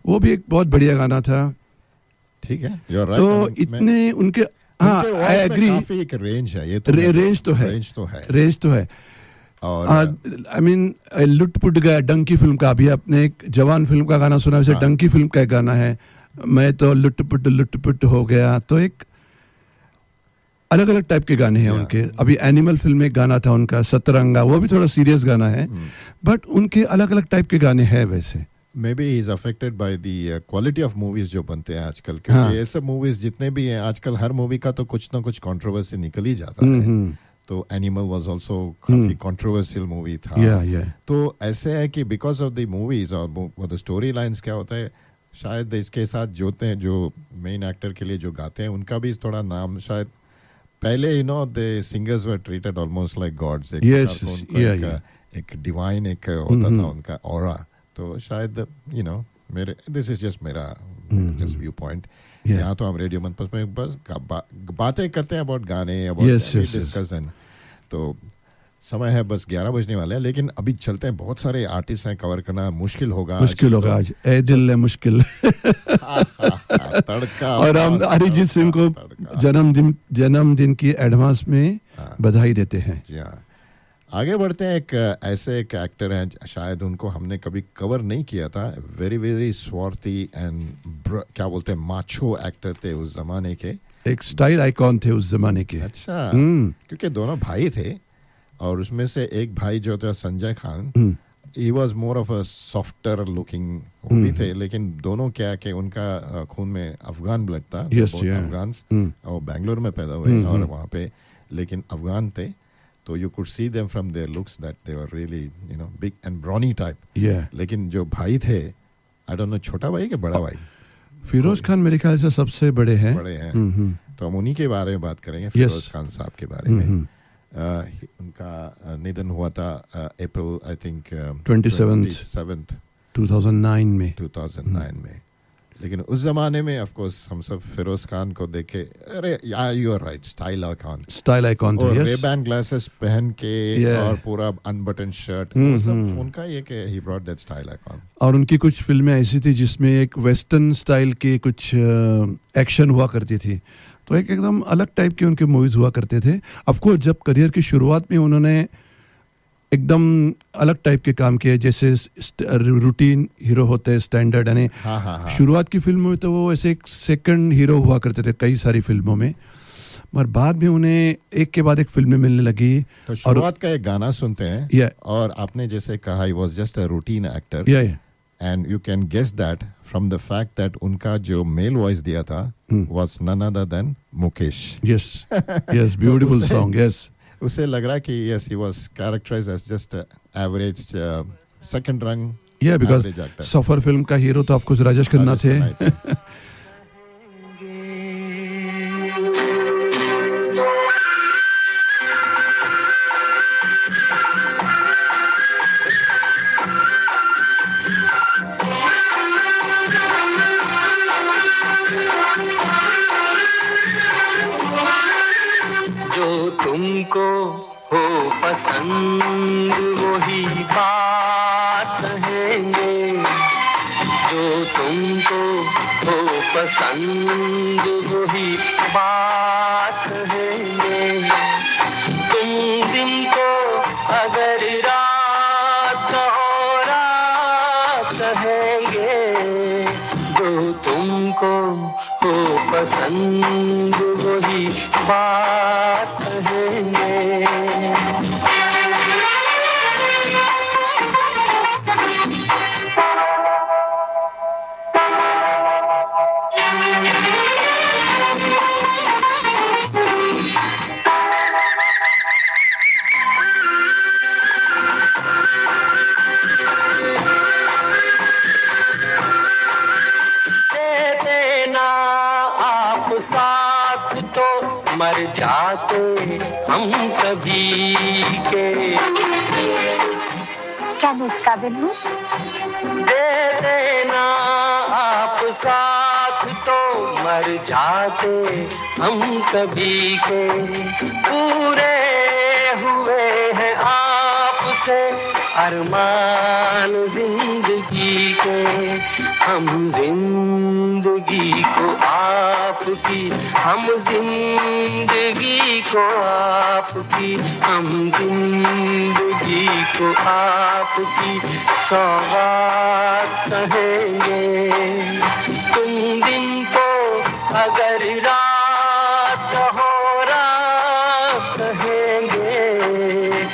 वो भी एक बहुत बढ़िया गाना था. ठीक है, यू आर तो राइट. इतने उनके, हाँ आई एग्री, काफी एक रेंज है. ये तो रेंज तो है, रेंज तो है. और आई मीन लुट पुट गया डंकी फिल्म का, अभी आपने एक जवान फिल्म का गाना सुना, वैसे हाँ. डंकी फिल्म का एक गाना है, मैं तो लुट पुट हो गया. तो एक अलग अलग टाइप के गाने हैं उनके. अभी एनिमल फिल्म में एक गाना था उनका सतरंगा, वो भी थोड़ा सीरियस गाना है, बट उनके अलग अलग टाइप के गाने हैं. वैसे may be he is affected by the quality of movies जो बनते हैं आजकल, हाँ. क्योंकि ऐसे मूवीज जितने भी हैं आजकल, हर मूवी का तो कुछ ना कुछ कंट्रोवर्सी निकल ही जाता है. तो एनिमल वाज आल्सो काफी कंट्रोवर्शियल मूवी था. तो ऐसे है कि बिकॉज ऑफ द मूवीज और द स्टोरी लाइंस, क्या होता है, शायद इसके साथ जोते हैं जो मेन एक्टर के लिए जो गाते हैं, उनका भी थोड़ा नाम शायद पहले, you know, the singers were treated almost like gods. एक डिवाइन एक होता था उनका ऑरा. तो शायद यू नो, मेरे दिस इज जस्ट मेरा जस्ट व्यू पॉइंट. यहाँ तो हम रेडियो मंच में बस बातें करते हैं अबाउट गाने, अबाउट डिस्कशन. तो समय है बस 11 बजने वाले हैं, लेकिन अभी चलते हैं. बहुत सारे आर्टिस्ट हैं, कवर करना मुश्किल होगा आज. ए दिल है मुश्किल. तड़का. और हम अरिजीत सिंह को जन्मदिन की एडवांस में बधाई देते हैं. जी हाँ. आगे बढ़ते हैं. ऐसे एक एक्टर हैं, शायद उनको हमने कभी कवर नहीं किया था. वेरी वेरी स्वार्थी एंड क्या बोलते हैं, माचो एक्टर थे उस जमाने के. एक स्टाइल आइकॉन थे उस जमाने के. अच्छा. क्योंकि दोनों भाई थे, और उसमें से एक भाई जो था Sanjay Khan, he was more of a softer looking. वो भी थे, लेकिन दोनों क्या कि उनका खून में अफगान ब्लड था. अफगान, और बेंगलोर में पैदा हुए और वहाँ पे, लेकिन अफगान थे. तो you could see them from their looks that they were really, you know, big and brawny type. लेकिन जो भाई थे, I don't know, छोटा भाई के बड़ा भाई, फिरोज खान मेरे ख्याल से सबसे बड़े हैं. तो हम उन्हीं के बारे में बात करेंगे, फिरोज खान साहब के बारे में. उनका निधन हुआ था अप्रैल आई थिंक 27th 2009 में 2009 में। लेकिन उस जमाने में ऑफ कोर्स हम सब फिरोज खान को देखे, अरे you are right, style icon थे, और yes. रे-बैन ग्लासेस पहन के Yeah. और पूरा अनबटन शर्ट, वो सब उनका ये कि he brought that style icon. और उनकी कुछ फिल्में ऐसी थी जिसमें एक वेस्टर्न स्टाइल के कुछ एक्शन हुआ करती थी, तो एक एकदम अलग टाइप के उनके मूवीज हुआ करते थे। ऑफ कोर्स जब करियर की शुरुआत में उन्होंने एकदम अलग टाइप के काम किए, जैसे रूटीन हीरो होते हैं, स्टैंडर्ड, यानी हाँ। शुरुआत की फिल्मों में तो वो ऐसे एक सेकंड हीरो हुआ करते थे कई सारी फिल्मों में, मगर बाद में उन्हें एक के बाद एक फिल्में मिलने लगी। तो शुरुआत का एक गाना सुनते हैं। Yeah. और आपने जैसे कहा he was just a routine actor, Yeah. And you can guess that from the fact that उनका जो मेल वॉइस दिया था was none other than Mukesh. Yes, beautiful song, yes. उसे लग रहा है कि yes he was characterized as just average second rung Yeah, because average actor. Safar film का हीरो तो ऑफकोर्स राजेश खन्ना थे। जो तुमको हो पसंद वही बात कहेंगे, जो तुमको हो पसंद वही बात कहेंगे। तुम दिन को अगर रात हो रात कहेंगे, जो तुमको हो पसंद वही बात कहेंगे। देना आप साथ तो मर जाते हम सभी के। क्या मैं इस काबिल हूँ? दे देना आप साथ तो मर जाते हम सभी के। पूरे हुए हैं आपसे अरमान जिंदगी के। हम जिंदगी को आपकी, हम जिंदगी को आपकी, हम जिंदगी को आपकी सौगात कहेंगे। तुम दिन को अगर रात हो रात कहेंगे,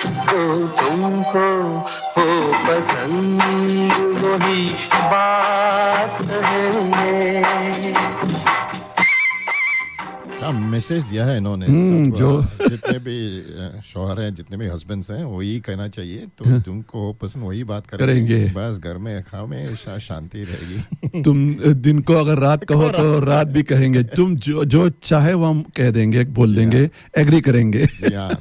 तो तुमको हो पसंद वही बात कहेंगे। क्या मैसेज दिया है इन्होंने। सब, जो- जितने भी शौहर हैं, जितने भी हस्बैंड्स हैं, वही कहना चाहिए। तो तुमको पसंद वही बात करेंगे, बस घर में हमेशा शांति रहेगी। तुम दिन को अगर रात कहो तो रात भी कहेंगे। तुम जो चाहे वो हम कह देंगे, बोल देंगे, एग्री करेंगे।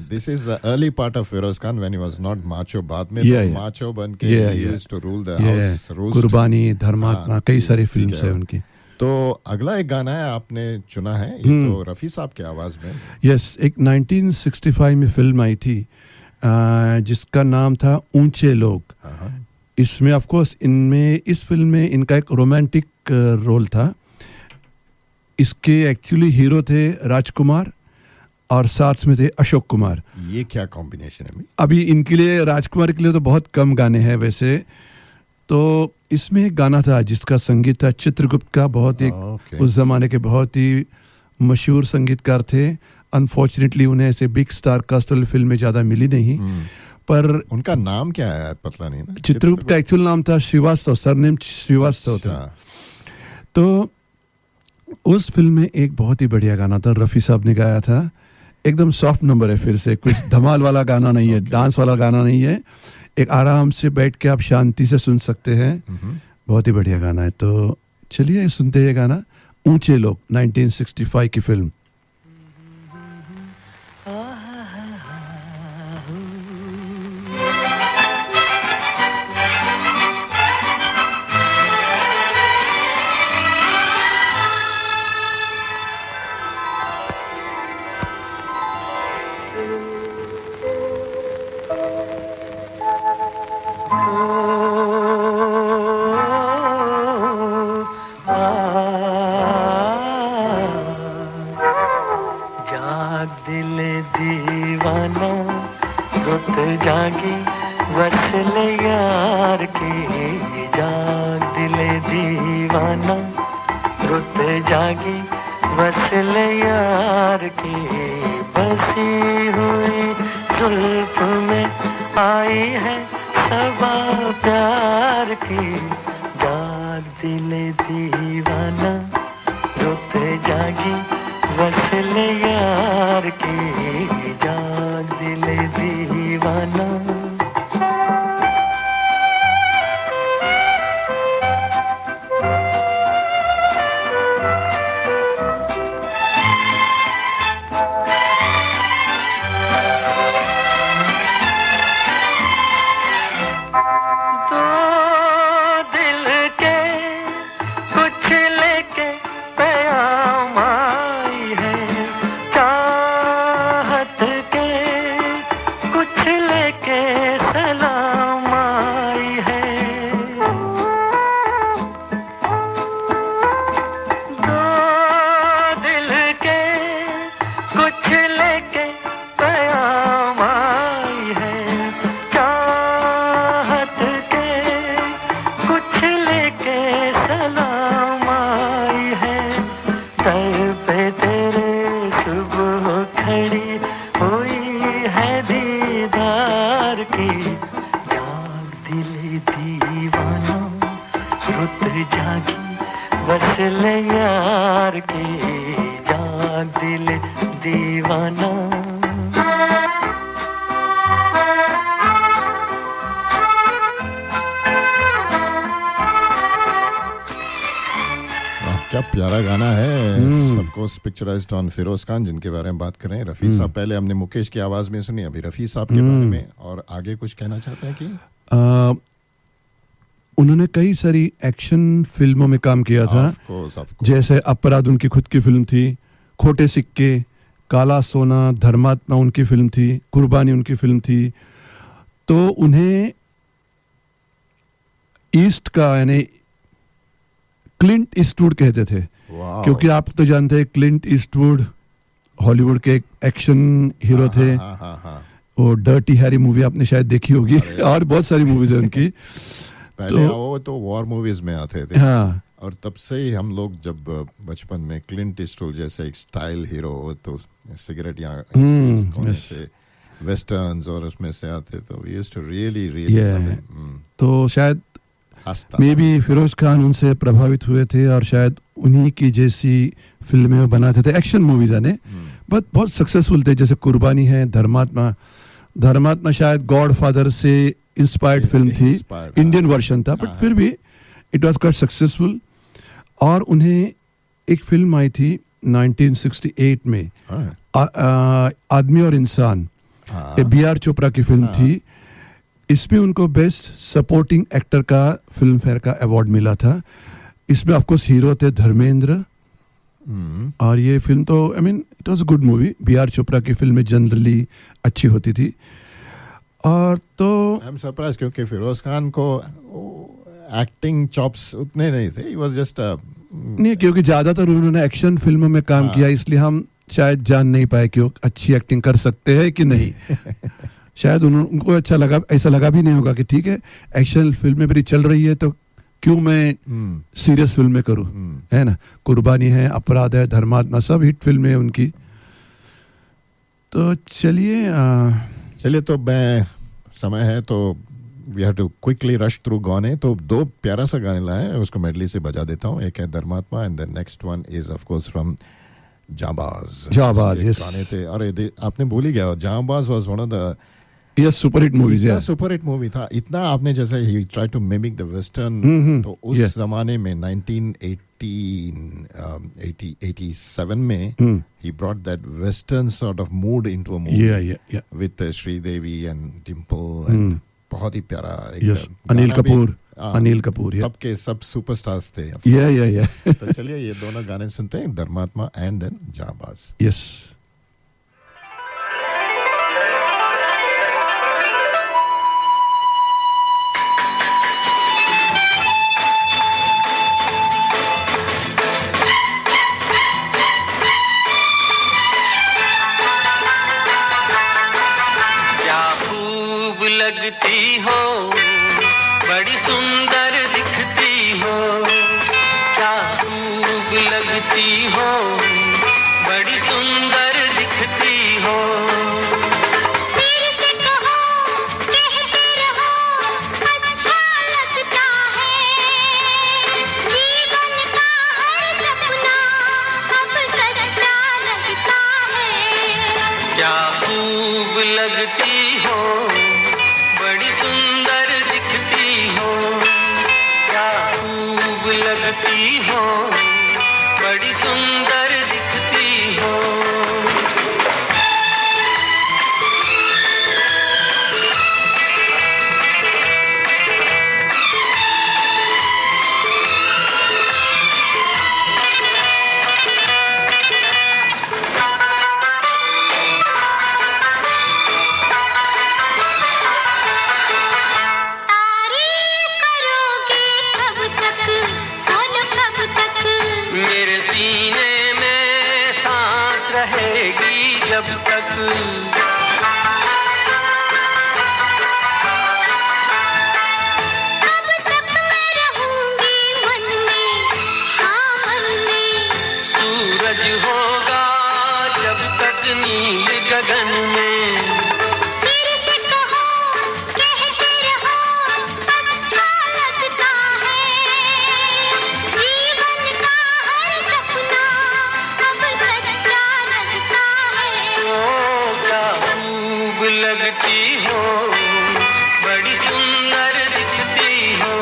This is the early part of Firoz Khan when he was not macho. बाद में Yeah, तो yeah. माचो बन के Yeah, he yeah. used to rule the Yeah. house, roast. कुर्बानी, धर्मात्मा, हाँ, कई सारी ठीक फिल्म्स है। है उनकी। तो अगला एक गाना है आपने चुना है, ये तो रफी साहब की आवाज में। यस, एक 1965 में फिल्म आई थी जिसका नाम था ऊंचे लोग। इसमें ऑफ कोर्स इस फिल्म में इनका एक रोमांटिक रोल था। इसके एक्चुअली हीरो थे राजकुमार और साथ में थे अशोक कुमार। ये क्या कॉम्बिनेशन है? अभी इनके लिए, राजकुमार के लिए तो बहुत कम गाने हैं वैसे। तो इसमें एक गाना था जिसका संगीत था चित्रगुप्त का, बहुत एक Okay. उस जमाने के बहुत ही मशहूर संगीतकार थे। अनफॉर्चुनेटली उन्हें ऐसे बिग स्टार कास्ट वाली फिल्म में ज़्यादा मिली नहीं, पर उनका नाम क्या है पता नहीं ना। चित्रगुप्त का एक्चुअल नाम था श्रीवास्तव, सरनेम श्रीवास्तव था। अच्छा। तो उस फिल्म में एक बहुत ही बढ़िया गाना था, रफ़ी साहब ने गाया था। एकदम सॉफ्ट नंबर है, फिर से कुछ धमाल वाला गाना नहीं है, डांस वाला गाना नहीं है। एक आराम से बैठ के आप शांति से सुन सकते हैं। बहुत ही बढ़िया गाना है। तो चलिए सुनते हैं गाना, ऊंचे लोग, 1965 की फिल्म। दीवाना रुत जागी वसले यार की जाग दिले दीवाना रुत जागी वसले यार की बसी हुई जुल्फ में आई है सबा प्यार की जाग दिले दीवाना रुत जागी वसले यार की जाग दिले दीवाना दो दिल के कुछ लेके प्याम आई है चाहत के कुछ लेके सलाम आई है दो दिल के कुछ लेके प्याम आई है चाहत के कुछ लेके सलाम आई है दर पे तेरे सुबह खड़ी हुई है दीदार की जाग दिले दीवाना रुत जागी वसले यार की जाग दिले दीवाना वाह, क्या प्यारा गाना है। Of course picturised on Firoz Khan, जिनके बारे में बात कर रहे हैं। रफ़ी साहब, पहले हमने मुकेश की आवाज में सुनी, अभी रफ़ी साहब के बारे में, और आगे कुछ कहना चाहते हैं कि उन्होंने कई सारी एक्शन फिल्मों में काम किया था, Of course. जैसे अपराध उनकी खुद की फिल्म थी, खोटे सिक्के, काला सोना, धर्मात्मा उनकी फिल्म थी, कुर्बानी उनकी फिल्म थी। तो उन्हें ईस्ट का यानी क्लिंट ईस्टवुड कहते थे, वाह। क्योंकि आप तो जानते हैं क्लिंट ईस्टवुड हॉलीवुड के एक एक्शन हीरो थे। हाँ, हाँ, हाँ। वो डर्टी हैरी मूवी आपने शायद देखी होगी और बहुत सारी मूवीज है उनकी। पहले वो तो वॉर मूवीज में आते थे। हाँ, और तब से ही हम लोग जब बचपन में क्लिंट ईस्टवुड जैसे एक स्टाइल हीरो, तो सिगरेट यहाँ कोने yes. से वेस्टर्न्स और उसमें से आते, तो we used to really Yeah. love it. तो शायद हंसता मे बी फिरोज खान उनसे प्रभावित हुए थे और शायद उन्हीं की जैसी फिल्में वो बनाते थे, एक्शन मूवीज आने, बट बहुत सक्सेसफुल थे। जैसे कुर्बानी है, धर्मात्मा शायद गॉड फादर से इंस्पायर्ड फिल्म थी, Inspired, इंडियन वर्जन था, बट फिर भी इट वाज क्वाइट सक्सेसफुल। और उन्हें एक फिल्म आई थी 1968 में, आदमी और इंसान, ये बी.आर. चोपड़ा की फिल्म थी। इसमें उनको बेस्ट सपोर्टिंग एक्टर का फिल्म फेयर का अवार्ड मिला था। इसमें ऑफकोर्स हीरो थे धर्मेंद्र, और ये फिल्म तो I mean it was a good movie. B R. Chopra की फिल्में जनरली अच्छी होती थी। और तो आई एम सरप्राइज, क्योंकि फिरोज खान को एक्टिंग चॉप्स उतने नहीं थे। ही वाज जस्ट नहीं, क्योंकि ज्यादातर उन्होंने एक्शन फिल्मों में काम किया, इसलिए हम शायद जान नहीं पाए कि वो अच्छी एक्टिंग कर सकते हैं कि नहीं। शायद उनको अच्छा लगा, ऐसा लगा भी नहीं होगा कि ठीक है एक्शन फिल्में मेरी चल रही है तो क्यों मैं सीरियस फिल्में करूं, है ना। कुर्बानी है, अपराध है, धर्मात्मा, सब हिट फिल्में हैं उनकी। तो चलिए तो मैं समय है तो we have to quickly rush through गाने। तो दो प्यारा सा गाने लाए हैं, उसको मेडली से बजा देता हूँ। एक है धर्मात्मा and the next one is of course from Jaanbaaz. yes. गाने थे, अरे आपने भूल ही गया, Jaanbaaz was one of the yes super hit movies है। सुपर हिट मूवी था। इतना आपने जैसे ही try to mimic the western, तो उस Yeah. जमाने में 1987 में he brought that western sort of mood into a movie yeah. with Sridevi and Dimple and बहुत ही प्यारा एक Yes, गाना अनिल भी- कपूर, हाँ, अनिल कपूर, yeah. तब के सब सुपरस्टार्स थे। Yeah. तो चलिए ये दोनों गाने सुनते हैं, धर्मात्मा एंड देन जाबाज। Yes. लगती हो, बड़ी सुंदर दिखती हो। फिर से कहो, कहते रहो, अच्छा लगता है। जीवन का हर सपना अब सच्चा लगता है। क्या खूब लगती हो, बड़ी सुंदर दिखती हो। क्या खूब लगती हो, बड़ी सुंदर दिखती हो। तारीफ करोगे कब तक, बोलो कब तक। मेरे सीने में सांस रहेगी जब तक। कब तक मैं रहूंगी मन में, हाँ मन में। सूरज होगा जब तक नील गगन में। फिर से कहो, कहते रहो, अच्छा लगता है। जीवन का हर सपना अब सच्चा लगता है। ओ क्या खूब लगती हो, बड़ी सुंदर दिखती हो।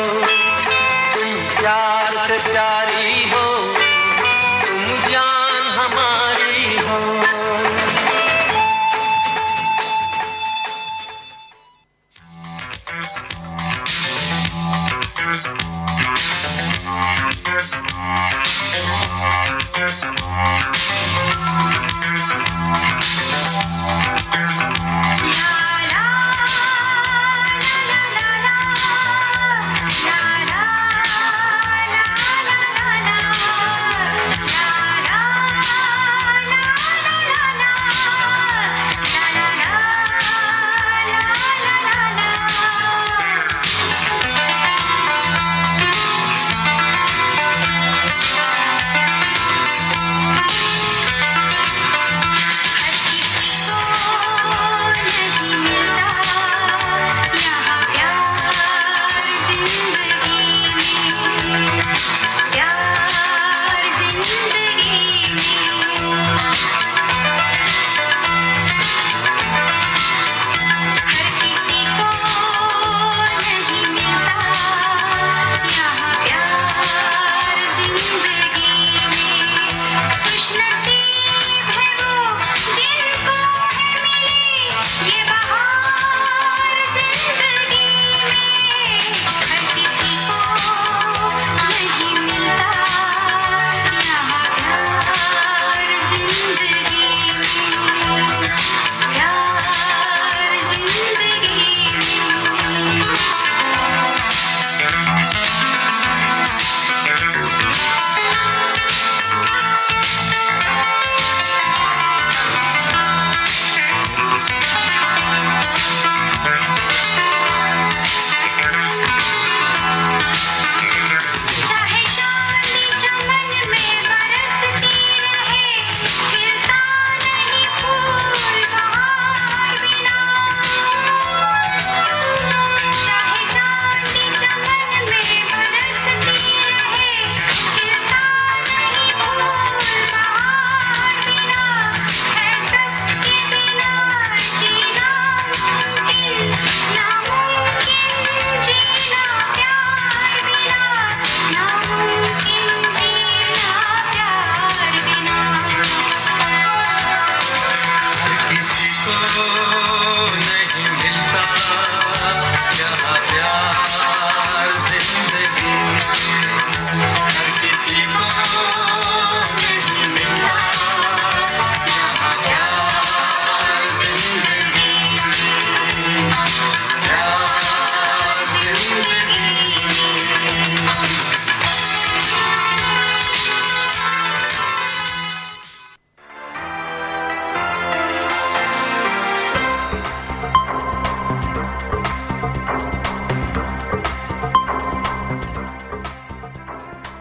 तुम प्यार से प्यारी हो, तुम जान हमारी हो।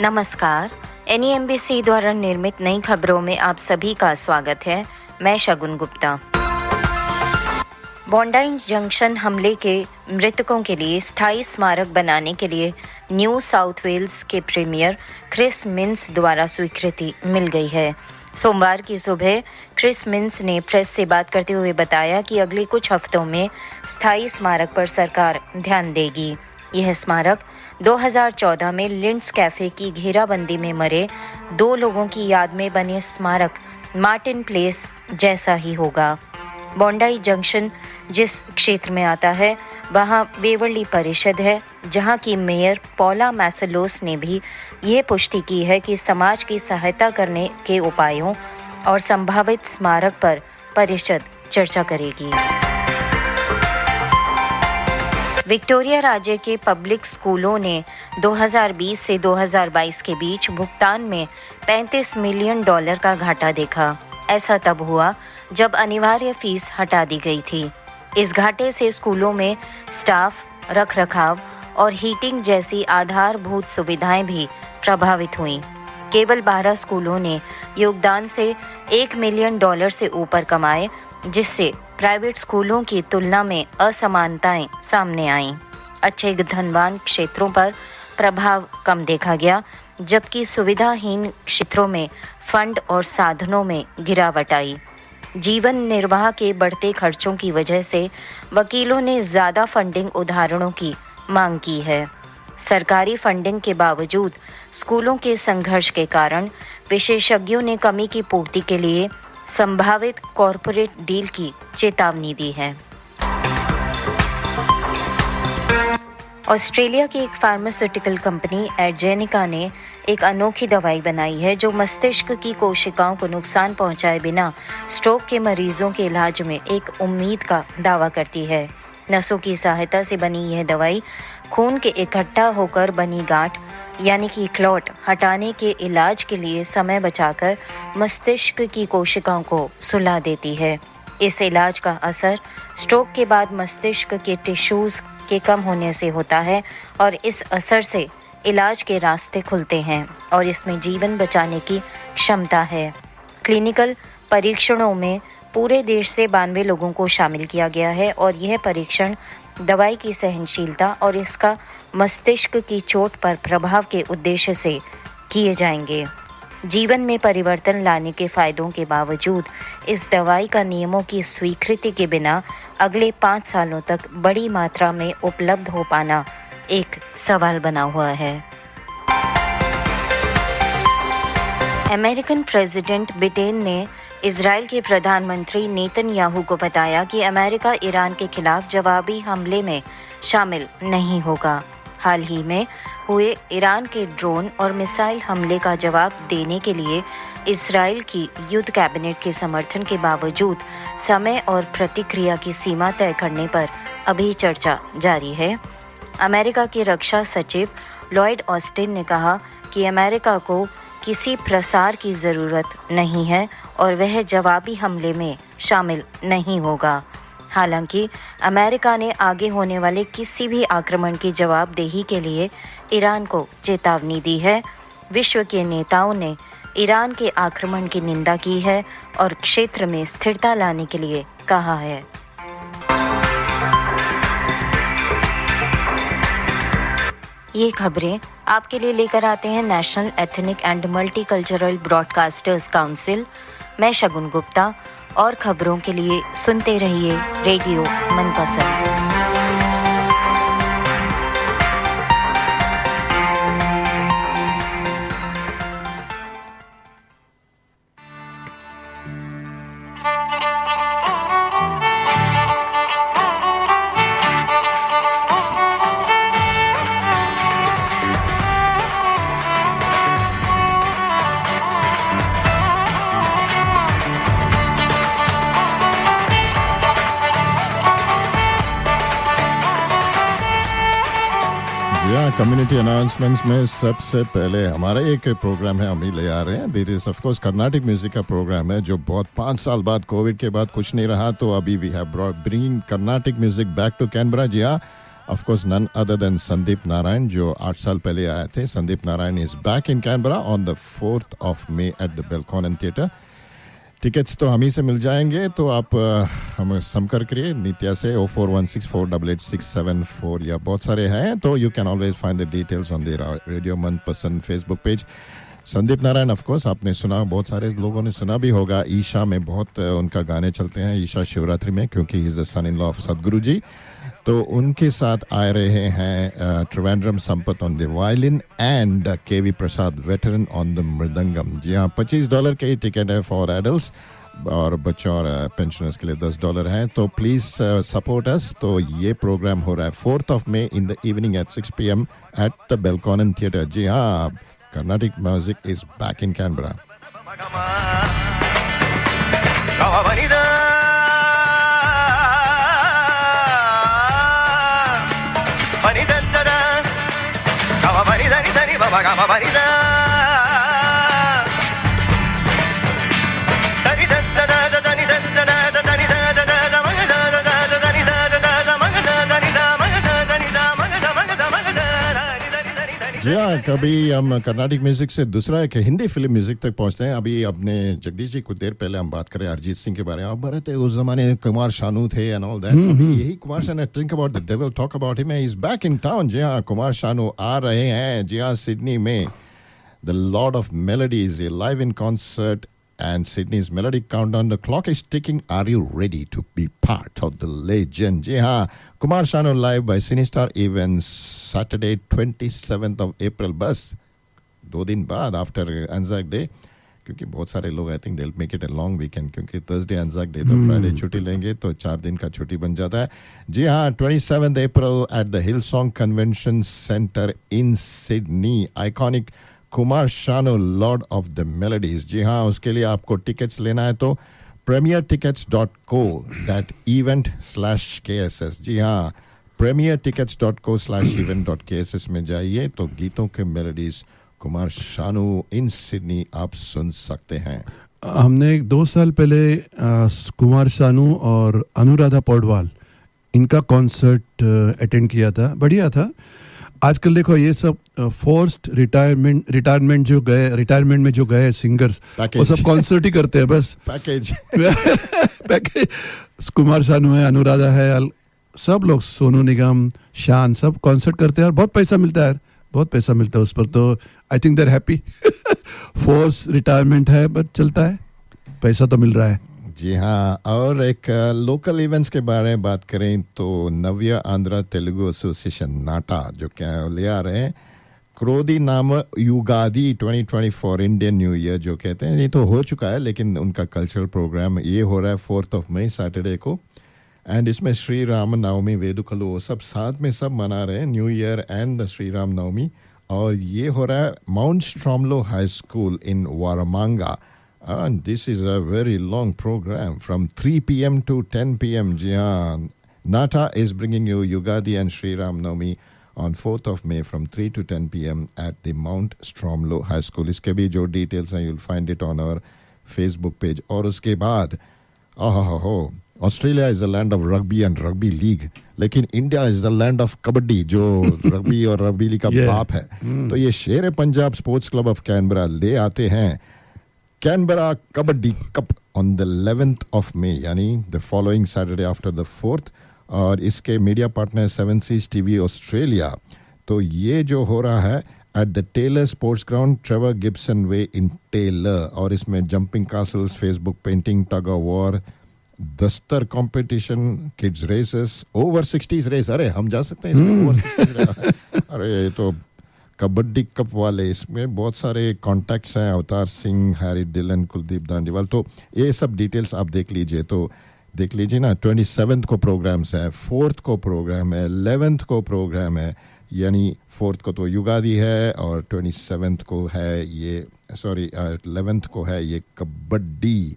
नमस्कार, NEMBC द्वारा निर्मित नई खबरों में आप सभी का स्वागत है। मैं शगुन गुप्ता। बॉन्डाई जंक्शन हमले के मृतकों के लिए स्थायी स्मारक बनाने के लिए न्यू साउथ वेल्स के प्रीमियर क्रिस मिन्स द्वारा स्वीकृति मिल गई है। सोमवार की सुबह क्रिस मिन्स ने प्रेस से बात करते हुए बताया कि अगले कुछ हफ्तों में स्थायी स्मारक पर सरकार ध्यान देगी। यह स्मारक 2014 में लिंड्स कैफे की घेराबंदी में मरे 2 लोगों की याद में बने स्मारक मार्टिन प्लेस जैसा ही होगा। बॉन्डाई जंक्शन जिस क्षेत्र में आता है वहाँ वेवर्ली परिषद है, जहाँ की मेयर पॉला मैसलोस ने भी ये पुष्टि की है कि समाज की सहायता करने के उपायों और संभावित स्मारक पर परिषद चर्चा करेगी। विक्टोरिया राज्य के पब्लिक स्कूलों ने 2020 से 2022 के बीच भुगतान में $35 मिलियन का घाटा देखा। ऐसा तब हुआ जब अनिवार्य फीस हटा दी गई थी। इस घाटे से स्कूलों में स्टाफ, रखरखाव और हीटिंग जैसी आधारभूत सुविधाएं भी प्रभावित हुईं। केवल 12 स्कूलों ने योगदान से $1 मिलियन से ऊपर कमाए, जिससे प्राइवेट स्कूलों की तुलना में असमानताएं सामने आईं। अच्छे धनवान क्षेत्रों पर प्रभाव कम देखा गया, जबकि सुविधाहीन क्षेत्रों में फंड और साधनों में गिरावट आई। जीवन निर्वाह के बढ़ते खर्चों की वजह से वकीलों ने ज़्यादा फंडिंग उदाहरणों की मांग की है। सरकारी फंडिंग के बावजूद स्कूलों के संघर्ष के कारण विशेषज्ञों ने कमी की पूर्ति के लिए संभावित कॉरपोरेट डील की चेतावनी दी है। ऑस्ट्रेलिया की एक फार्मास्यूटिकल कंपनी एडजेनिका ने एक अनोखी दवाई बनाई है जो मस्तिष्क की कोशिकाओं को नुकसान पहुंचाए बिना स्ट्रोक के मरीजों के इलाज में एक उम्मीद का दावा करती है। नसों की सहायता से बनी यह दवाई खून के इकट्ठा होकर बनी गांठ यानी कि क्लॉट हटाने के इलाज के लिए समय बचाकर मस्तिष्क की कोशिकाओं को सुला देती है। इस इलाज का असर स्ट्रोक के बाद मस्तिष्क के टिश्यूज के कम होने से होता है और इस असर से इलाज के रास्ते खुलते हैं और इसमें जीवन बचाने की क्षमता है। क्लिनिकल परीक्षणों में पूरे देश से 92 लोगों को शामिल किया गया है और यह परीक्षण दवाई की सहनशीलता और इसका मस्तिष्क की चोट पर प्रभाव के उद्देश्य से किए जाएंगे। जीवन में परिवर्तन लाने के फायदों के बावजूद इस दवाई का नियमों की स्वीकृति के बिना अगले 5 सालों तक बड़ी मात्रा में उपलब्ध हो पाना एक सवाल बना हुआ है। अमेरिकन प्रेसिडेंट बिडेन ने इजराइल के प्रधानमंत्री नेतन्याहू को बताया कि अमेरिका ईरान के खिलाफ जवाबी हमले में शामिल नहीं होगा। हाल ही में हुए ईरान के ड्रोन और मिसाइल हमले का जवाब देने के लिए इजराइल की युद्ध कैबिनेट के समर्थन के बावजूद समय और प्रतिक्रिया की सीमा तय करने पर अभी चर्चा जारी है। अमेरिका के रक्षा सचिव लॉयड ऑस्टिन ने कहा कि अमेरिका को किसी प्रसार की ज़रूरत नहीं है और वह जवाबी हमले में शामिल नहीं होगा। हालांकि अमेरिका ने आगे होने वाले किसी भी आक्रमण की जवाबदेही के लिए ईरान को चेतावनी दी है। विश्व के नेताओं ने ईरान के आक्रमण की निंदा की है और क्षेत्र में स्थिरता लाने के लिए कहा है। ये खबरें आपके लिए लेकर आते हैं national ethnic and multicultural broadcasters council. मैं शगुन गुप्ता और खबरों के लिए सुनते रहिए रेडियो मनपसंद। कम्युनिटी अनाउंसमेंट्स में सबसे पहले हमारा एक प्रोग्राम है, हम ही ले आ रहे हैं। This is of course Carnatic music का प्रोग्राम है जो बहुत 5 साल बाद कोविड के बाद कुछ नहीं रहा, तो अभी we have bringing Carnatic music back to Canberra. जी हाँ, Of course, none other than Sandeep Narayan, जो 8 साल पहले आए थे. Sandeep Narayan is back in Canberra on the 4th of May at the Belconnen Theatre. Tickets तो हम ही से मिल जाएंगे, तो आप हमें संपर्क करिए नित्या से 0416488674 या बहुत सारे हैं, तो you can always find the details on the radio Manpasand Facebook page. Sandeep Narayan of course आपने सुना, बहुत सारे लोगों ने सुना भी होगा. ईशा में बहुत उनका गाने चलते हैं, ईशा शिवरात्रि में, क्योंकि he is the son in law of Sadhguru ji. तो उनके साथ आ रहे हैं Trivandrum Sampath on the violin and KV Prasad veteran on the mridangam. जी हाँ, $25 के टिकट है फॉर एडल्ट्स, और बच्चों और पेंशनर्स के लिए $10 है. तो प्लीज़ सपोर्ट अस. तो ये प्रोग्राम हो रहा है 4th of May in the evening at 6 PM at the Belconnen theatre. जी हाँ, Carnatic music is back in Canberra. जी हाँ, कभी हम कर्नाटिक म्यूजिक से दूसरा एक हिंदी फिल्म म्यूजिक तक पहुंचते हैं. अभी अपने जगदीश जी कुछ देर पहले हम बात करें अरिजीत सिंह के बारे में. आप बड़े थे उस जमाने कुमार शानू थे एंड ऑल दैट. यही Kumar Sanu, think about the devil, talk about him, he is back in town. जी हाँ, कुमार शानू आ रहे हैं. जी हाँ, सिडनी में the Lord of melodies, A live in concert and Sydney's Melodic Countdown. The clock is ticking. Are you ready to be part of the legend? जी हाँ, Kumar Shanu live by Sinistar Events Saturday 27th of April. बस 2 दिन बाद after Anzac Day, क्योंकि बहुत सारे लोग I think they'll make it a long weekend, क्योंकि Thursday Anzac Day तो Friday छुट्टी लेंगे, तो 4 दिन का छुट्टी बन जाता है. जी हाँ, 27th April at the Hillsong Convention Center in Sydney. Iconic Kumar Sanu, lord of the melodies. जी हाँ, उसके लिए आपको टिकट्स लेना है तो premiertickets.co/event/kss. जी हाँ, premiertickets.co/event.kss में जाइए, तो गीतों के melodies Kumar Shanu in Sydney आप सुन सकते हैं. हमने 2 साल पहले कुमार शानू और अनुराधा पौडवाल इनका कॉन्सर्ट अटेंड किया था. बढ़िया था. आजकल देखो ये सब फोर्स्ड रिटायरमेंट जो गए, रिटायरमेंट में जो गए सिंगर्स, वो सब कॉन्सर्ट ही करते हैं बस. पैकेज कुमार शानू है, अनुराधा है, सब लोग, सोनू निगम, शान, सब कॉन्सर्ट करते हैं और बहुत पैसा मिलता है, बहुत पैसा मिलता है उस पर. तो I think they're happy. Force retirement है बट चलता है, पैसा तो मिल रहा है. जी हाँ, और एक लोकल इवेंट्स के बारे में बात करें तो नव्य आंध्रा तेलुगु एसोसिएशन नाटा जो क्या ले आ रहे हैं क्रोधी नाम युगादि 2024 इंडियन न्यू ईयर जो कहते हैं. ये तो हो चुका है, लेकिन उनका कल्चरल प्रोग्राम ये हो रहा है 4th of May सैटरडे को. एंड इसमें श्री राम नवमी, वेदुकलु, सब साथ में सब मना रहे हैं, new year and the Shri Ram Navami. और ये हो रहा है Mount Stromlo high school in Waramanga. And this is a very long program from 3 PM to 10 PM. जी हाँ, Nata is bringing you Yugadi and Sri Ram Navami on 4th of May from 3 to 10 PM at the Mount Stromlo High School. इसके भी जो details हैं you'll find it on our Facebook page. और उसके बाद Australia is the land of rugby and rugby league, लेकिन India is the land of kabaddi जो rugby और रग्बी लीग का बाप है. तो ये शेर Punjab sports club of Canberra ले आते हैं Canberra Kabaddi Cup on the 11th of May, यानी the following Saturday after the 4th. और इसके media partner 7 Seas TV Australia. तो ये जो हो रहा है at the Taylor Sports Ground, Trevor Gibson Way in Taylor. और इसमें jumping castles, Facebook painting, tug of war, dastar competition, kids races, over 60s race. अरे हम जा सकते हैं इसमें ओवर 60s. अरे ये तो कबड्डी कप वाले, इसमें बहुत सारे कॉन्टैक्ट्स हैं, अवतार सिंह, हैरी डिलन, कुलदीप दांडीवाल. तो ये सब डिटेल्स आप देख लीजिए. तो देख लीजिए ना, 27th को प्रोग्राम्स है, 4th को प्रोग्राम है, 11th को प्रोग्राम है, यानी 4th को तो युगादि है और 27th को है ये 11th को है ये कबड्डी.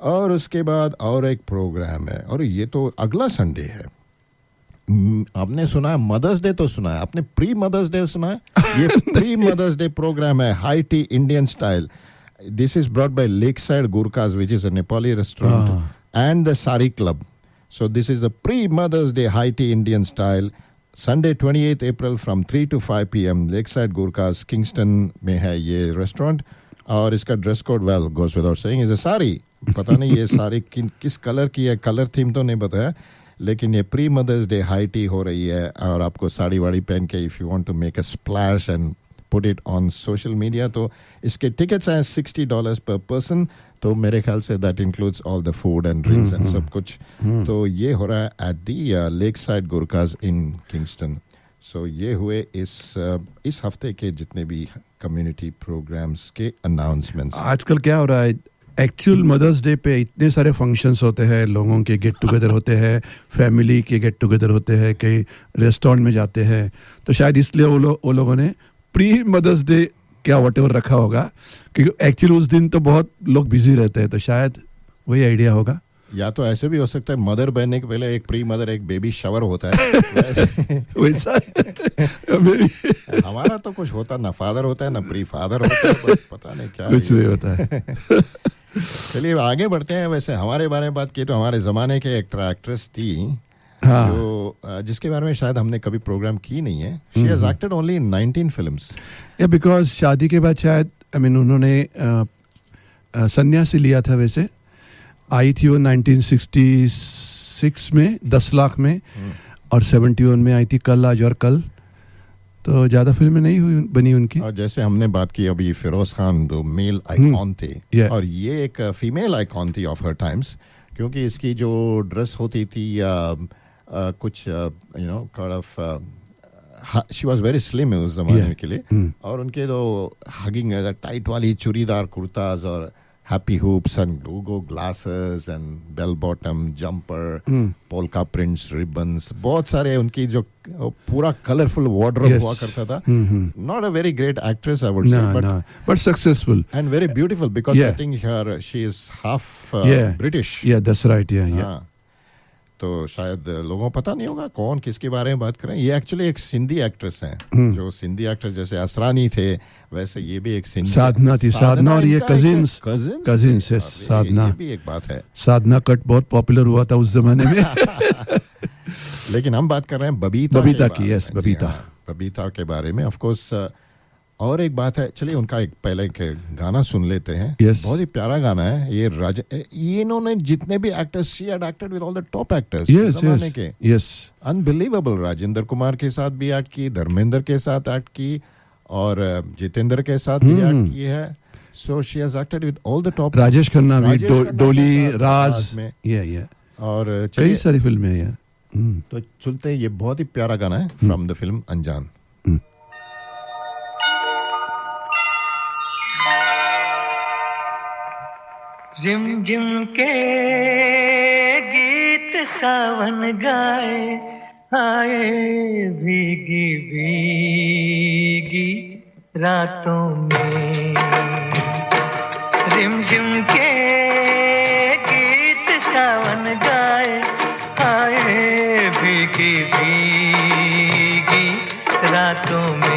और उसके बाद और एक प्रोग्राम है, और ये तो अगला संडे है. आपने सुना है मदर्स डे, तो सुना है आपने प्री मदर्स डे सुना है. ये प्री मदर्स डे प्रोग्राम है, high tea Indian style. This is brought by lakeside Gurkhas which is a Nepali restaurant and the Sari club. So this is the pre mother's day high tea Indian style Sunday 28 April from 3 to 5 p.m. Lakeside Gurkhas Kingston में है ये restaurant और इसका dress code well goes without saying is a sari. पता नहीं ये साड़ी किस colour की है, कलर थीम तो नहीं बताया, लेकिन ये pre mother's day high tea हो रही है और आपको साड़ी वाड़ी पहन के if you want to make a splash and put it on social media तो इसके टिकट्स हैं $60 पर पर्सन. तो मेरे ख्याल से that includes all the food and drinks and सब कुछ. तो ये हो रहा है at the lake side Gurkhas in Kingston. So ये हुए इस हफ्ते के जितने भी कम्युनिटी प्रोग्राम्स के अनाउंसमेंट्स. आजकल क्या हो रहा है, एक्चुअल मदर्स डे पे इतने सारे फंक्शंस होते हैं, लोगों के गेट टुगेदर होते हैं, फैमिली के गेट टुगेदर होते हैं, कई रेस्टोरेंट में जाते हैं. तो शायद इसलिए वो लोगों ने प्री मदर्स डे क्या व्हाटएवर रखा होगा, क्योंकि एक्चुअली उस दिन तो बहुत लोग बिजी रहते हैं. तो शायद वही आइडिया होगा. या तो ऐसे भी हो सकता है मदर बनने के पहले एक प्री मदर एक बेबी शावर होता है. वैसा हमारा तो कुछ होता ना फादर होता है ना प्री फादर होता है, बस पता नहीं क्या कुछ नहीं होता है. चलिए आगे बढ़ते हैं. वैसे हमारे बारे में बात की तो हमारे ज़माने के एक्टर एक्ट्रेस थी जो जिसके बारे में शायद हमने कभी प्रोग्राम की नहीं है. She has acted only in 19 films. या बिकॉज शादी के बाद शायद उन्होंने सन्यासी लिया था. वैसे आई थी वो 1966 में 10 लाख में और 71 में आई थी कल आज और कल. तो ज़्यादा फिल्में नहीं बनी उनकी. और जैसे हमने बात की अभी फिरोज खान जो मेल आइकॉन थे और ये एक फीमेल आइकॉन थी ऑफ हर टाइम्स, क्योंकि इसकी जो ड्रेस होती थी कुछ you know kind of she was very slim उस जमाने के लिए. और उनके जो हगिंग टाइट वाली चूड़ीदार कुर्ताज और happy hoops and logo glasses and bell bottom jumper polka prints ribbons, बहुत सारे उनकी जो पूरा कलरफुल वार्डरोब हुआ करता था. Not a very great actress I would say, but successful and very beautiful because I think she is half British. Yeah, that's right. Yeah. तो शायद लोगों को पता नहीं होगा कौन किसके बारे में बात कर रहे हैं. ये एक्चुअली एक सिंधी एक्ट्रेस हैं. जो सिंधी एक्ट्रेस जैसे असरानी थे वैसे ये भी एक सिंधी. साधना थी. साधना और ये कजिन्स साधना. ये भी एक बात है. साधना कट बहुत पॉपुलर हुआ था उस जमाने में. लेकिन हम बात कर रहे हैं बबीता की. यस, बबीता के बारे में. ऑफ कोर्स और एक बात है, चलिए उनका एक पहले एक गाना सुन लेते हैं. बहुत ही प्यारा गाना है ये. ये इन्होंने जितने भी actors, she had acted with all the top actors जमाने के. अनबिलीवेबल. राजेंद्र कुमार के साथ भी एक्ट की, धर्मेंद्र के साथ एक्ट की और जितेंद्र के साथ भी एक्ट की है. So she has acted with all the top. Rajesh Khanna भी, डोली, राज में और कई सारी फिल्में हैं. तो सुनते हैं, ये बहुत ही प्यारा गाना है फ्रॉम द फिल्म अनजान. रिम झिम के गीत सावन गाए, आए भीगी भीगी रातों में. रिम झिम के गीत सावन गाए, आए भीगी भीगी रातों में.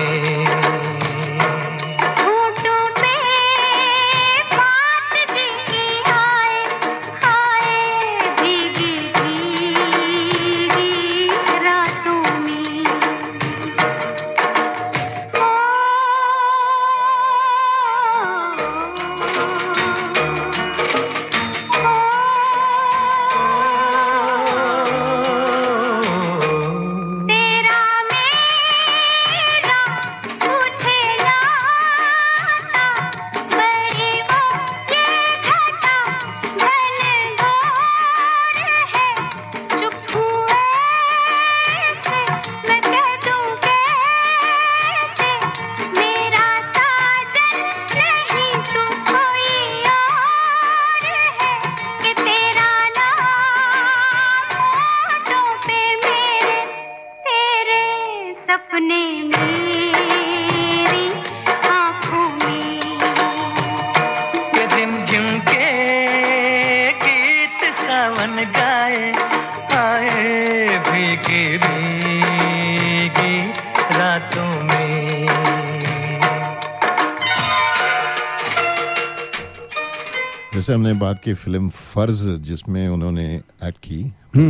जैसे हमने बात की फिल्म फर्ज जिसमें उन्होंने एक्ट की.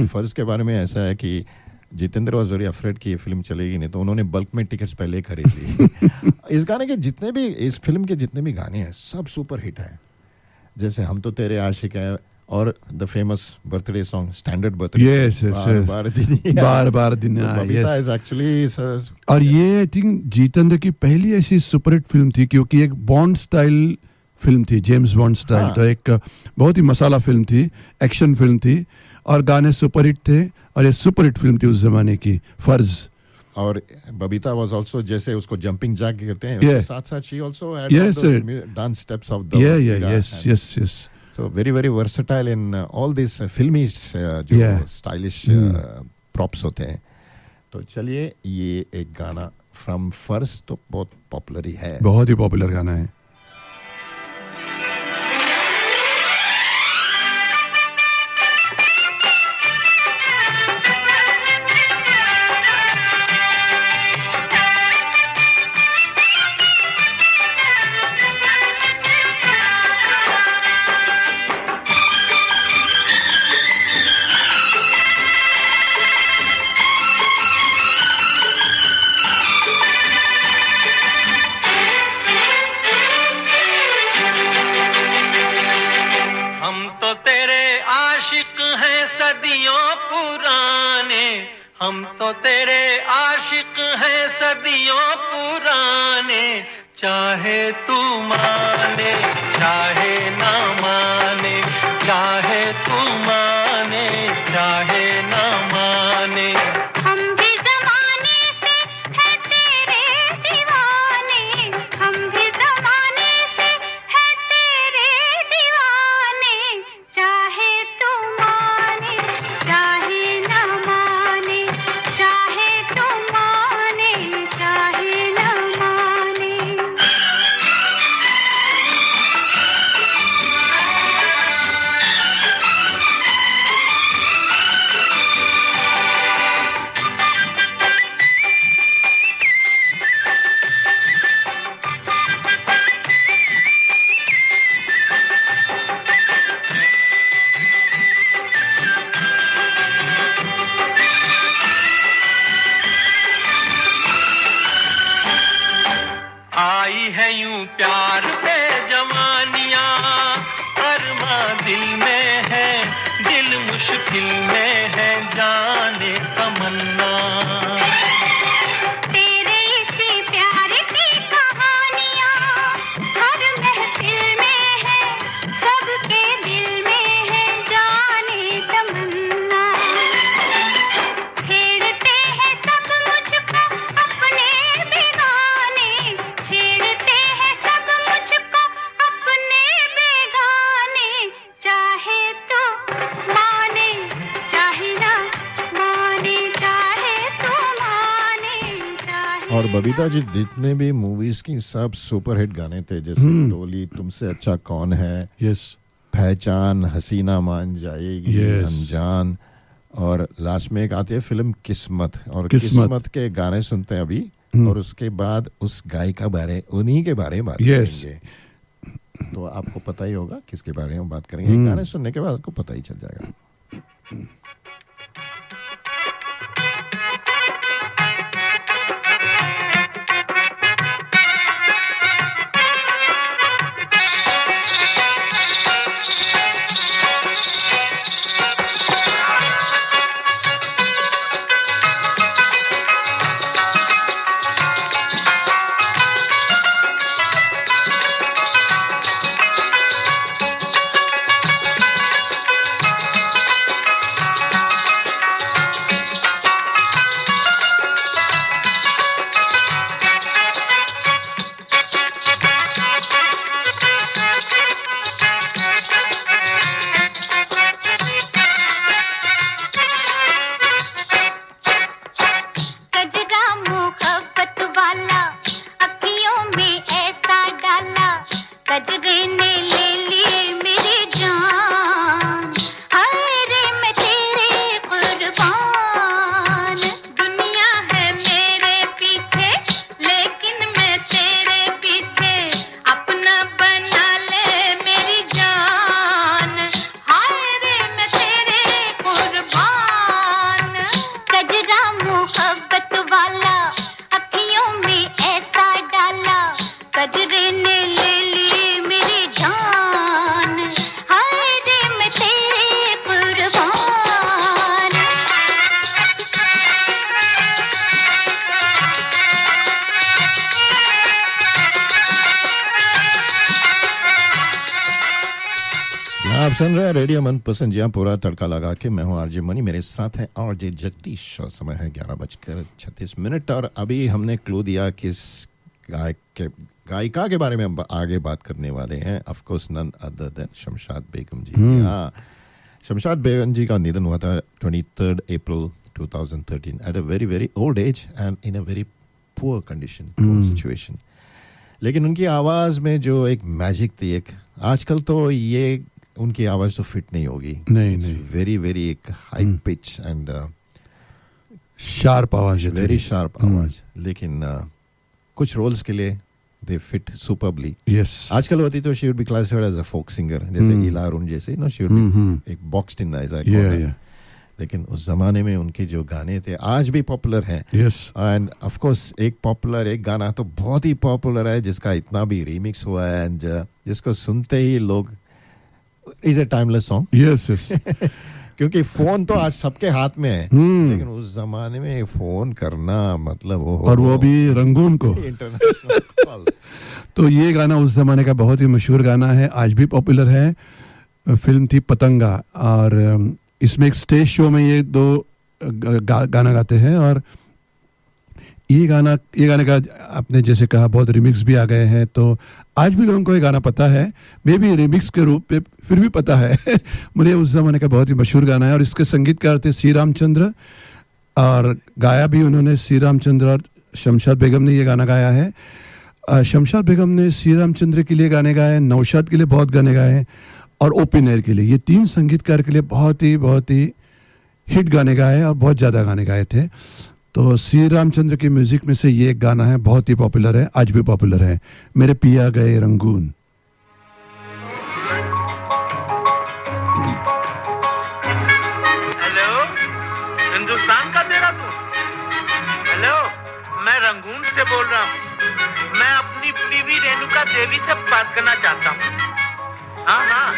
फर्ज के बारे में ऐसा है कि जितेंद्र वाज वेरी अफ्रेड कि ये फिल्म चलेगी नहीं, तो उन्होंने बल्क में टिकट्स पहले ही खरीद ली। इस गाने के जितने भी, इस फिल्म के जितने भी गाने हैं सब सुपर हिट हैं। जैसे हम तो तेरे आशिक हैं, और the famous birthday song, standard birthday, Yes, yes, yes. बार बार दिन आए, बबीता yes. इज एक्चुअली, और ये आई थिंक जितेंद्र की पहली ऐसी सुपरहिट फिल्म थी, क्योंकि एक बॉन्ड स्टाइल फिल्म थी, जेम्स बॉन्ड स्टाइल। हाँ. तो एक बहुत ही मसाला फिल्म थी, एक्शन फिल्म थी, और गाने सुपरहिट थे, और ये सुपरहिट फिल्म थी उस जमाने की, फर्ज। और बबीता वाज आल्सो, जैसे उसको जंपिंग जैक कहते हैं, Yeah. उसके साथ साथ she also had Yes, sir. Dance steps of the, yes. So very very versatile in all these filmy जो Yeah. stylish props होते हैं। तो चलिए, ये एक गाना फ्रॉम फर्स्ट तो बहुत पॉपुलर ही है। बहुत ही पॉपुलर गाना है। हम तो तेरे आशिक हैं सदियों पुराने, हम तो तेरे आशिक हैं सदियों पुराने, चाहे तू माने चाहे ना माने, चाहे तू माने चाहे ना माने। हम भी ज़माने से है तेरे दीवाने, हम भी ज़माने से है तेरे दीवाने, चाहे तू माने चाहे न माने, चाहे तू माने चाहे न माने। आई है यूं प्यार पे जवानियां, अरमा दिल में है, दिल मुश्किल में है, जाने तमन्ना। तेरे इसी प्यार की कहानियाँ हर महफिल में है, सबके दिल में है, जाने तमन्ना। छेड़ते हैं सब मुझको अपने बेगाने, छेड़ते हैं सब मुझको अपने बेगाने, चाहे तो माने चाहे ना माने, चाहे तो माने चाहे। और बबीता जी जितने भी मूवीज की सब सुपरहिट गाने थे, जैसे डोली, तुमसे अच्छा कौन है, यस, पहचान, हसीना मान जाएगी, Yes. अनजान, और लास्ट में एक आती है फिल्म किस्मत, और किस्मत। किस्मत के गाने सुनते हैं अभी, और उसके बाद उस गायिका बारे, उन्हीं के बारे में बात Yes. करेंगे। तो आपको पता ही होगा किसके बारे में बात करेंगे, गाने सुनने के बाद आपको पता ही चल जाएगा। आप सुन रहे हैं रेडियो मनपसंद, जहाँ पूरा तड़का लगा के मैं हूँ आरजे मनी, मेरे साथ है आरजे जगदीश और समय है 11:36 और अभी हमने क्लू दिया किस गायिका के बारे में हम आगे बात करने वाले हैं. Of course none other than Shamshad Begum ji. हाँ, शमशाद बेगम जी का निधन हुआ था 23 April 2013 at a very very old age and in a very poor condition, poor situation. लेकिन उनकी आवाज़ में जो एक मैजिक थी, एक आजकल तो ये उनकी आवाज़ तो फिट नहीं होगी. नहीं. वेरी वेरी एक हाई पिच एंड शार्प आवाज, वेरी शार्प आवाज़. लेकिन कुछ रोल्स के लिए दे फिट सुपरबली. यस. आजकल होती तो she would be classified as a folk singer, जैसे इला अरुण जैसे, नो, शी वुड बी एक boxed in as I call it. लेकिन उस जमाने में उनके जो गाने थे आज भी पॉपुलर हैं. यस. एंड ऑफ कोर्स एक गाना तो बहुत ही पॉपुलर है जिसका इतना भी रीमिक्स हुआ है एंड जिसको सुनते ही लोग is a timeless song. Yes. Yes. क्योंकि फोन तो आज सबके हाथ में है, लेकिन उस जमाने में फोन करना मतलब और वो भी रंगून को. International call. तो ये गाना उस जमाने का बहुत ही मशहूर गाना है, आज भी पॉपुलर है. फिल्म थी पतंगा और इसमें एक स्टेज शो में ये दो गाना गाते हैं. और ये गाने का आपने जैसे कहा बहुत रिमिक्स भी आ गए हैं, तो आज भी लोगों को ये गाना पता है, मे बी रिमिक्स के रूप में फिर भी पता है. मुझे उस ज़माने का बहुत ही मशहूर गाना है और इसके संगीतकार थे सी रामचंद्र और गाया भी उन्होंने. सी रामचंद्र और शमशाद बेगम ने ये गाना गाया है. शमशाद बेगम ने सी रामचंद्र के लिए गाने गाए, नौशाद के लिए बहुत गाने गाए और ओपन एयर के लिए. ये तीन संगीतकार के लिए बहुत ही हिट गाने गाए और बहुत ज़्यादा गाने गाए थे. तो सी रामचंद्र की म्यूज़िक में से ये एक गाना है, बहुत ही पॉपुलर है, आज भी पॉपुलर है, मेरे पिया गए रंगून. हेलो, हिंदुस्तान का देहरादून. हेलो, मैं रंगून से बोल रहा हूँ. मैं अपनी बीवी रेणुका देवी से बात करना चाहता हूँ. हाँ.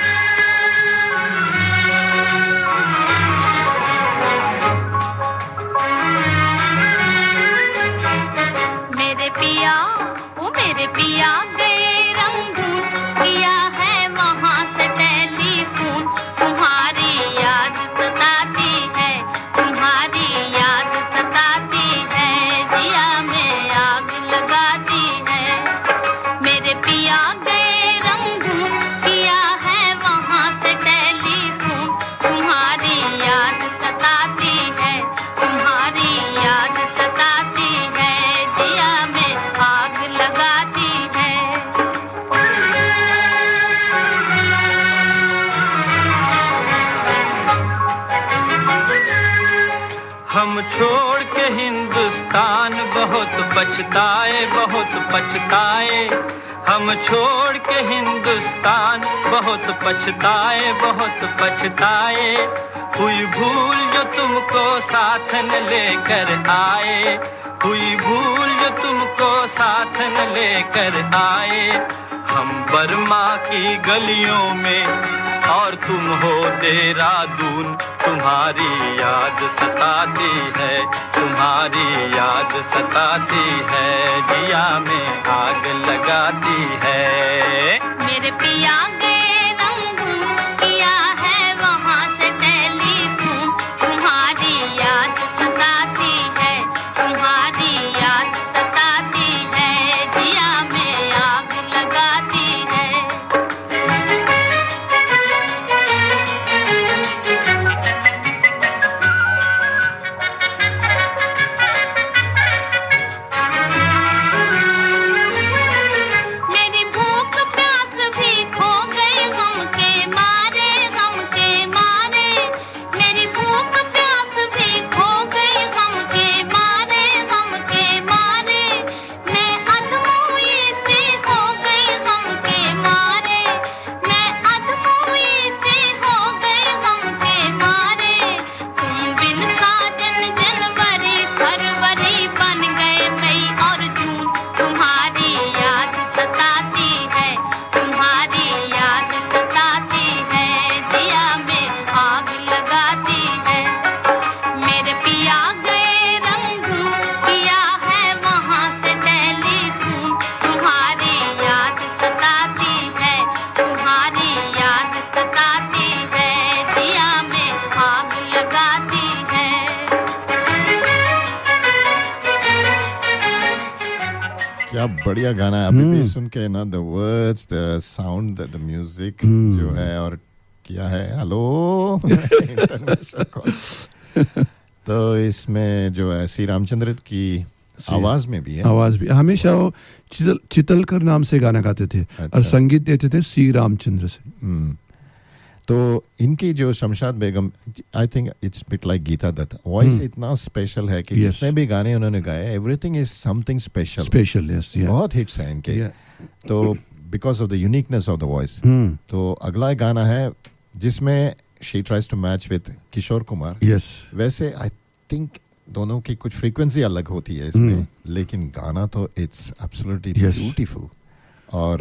मेरे पिया गए रंगून, किया है वहाँ से टेलीफोन. तुम्हारी याद सताती है, तुम्हारी याद सताती है, जिया में आग लगाती है. मेरे पिया गए रंगून, किया है वहाँ से टेलीफोन. तुम्हारी याद सताती है, तुम्हारी याद सताती है, जिया में आग लगाती है. हम छोड़ के हिंदुस्तान बहुत पछताए, बहुत पछताए. हम छोड़ के हिंदुस्तान बहुत पछताए, बहुत पछताए. हुई भूल जो तुमको साथ न लेकर आए, हुई भूल जो तुमको साथ न लेकर आए. हम बर्मा की गलियों में और तुम हो देहरादून. तुम्हारी याद सताती है, तुम्हारी याद सताती है, जिया में आग लगाती है. मेरे पिया गए रंगून, किया है वहाँ से टेलीफोन. तुम्हारी याद सताती है, तुम्हारी याद सताती है, जिया में आग लगाती है. मेरी भूख प्यास भी खो क्या बढ़िया गाना है, अभी भी सुन के ना, the words, the sound, the music जो है, और क्या है, हेलो इंटरनेशनल कॉल। तो इसमें जो है श्री रामचंद्र की आवाज में भी है। आवाज भी हमेशा वो चितलकर नाम से गाना गाते थे और संगीत देते थे श्री रामचंद्र से। तो इनकी जो Shamshad Begum, I think it's bit like Geeta Dutt, voice इतना स्पेशल है कि जितने भी गाने उन्होंने गाए, everything is something special. Special, yes, बहुत हिट्स हैं इनके। तो because of the uniqueness of the voice. तो अगला गाना है जिसमें she tries to match with Kishore Kumar. Yes, वैसे आई थिंक दोनों की कुछ फ्रीक्वेंसी अलग होती है इसमें, लेकिन गाना तो इट्स एब्सोल्युटली ब्यूटीफुल। और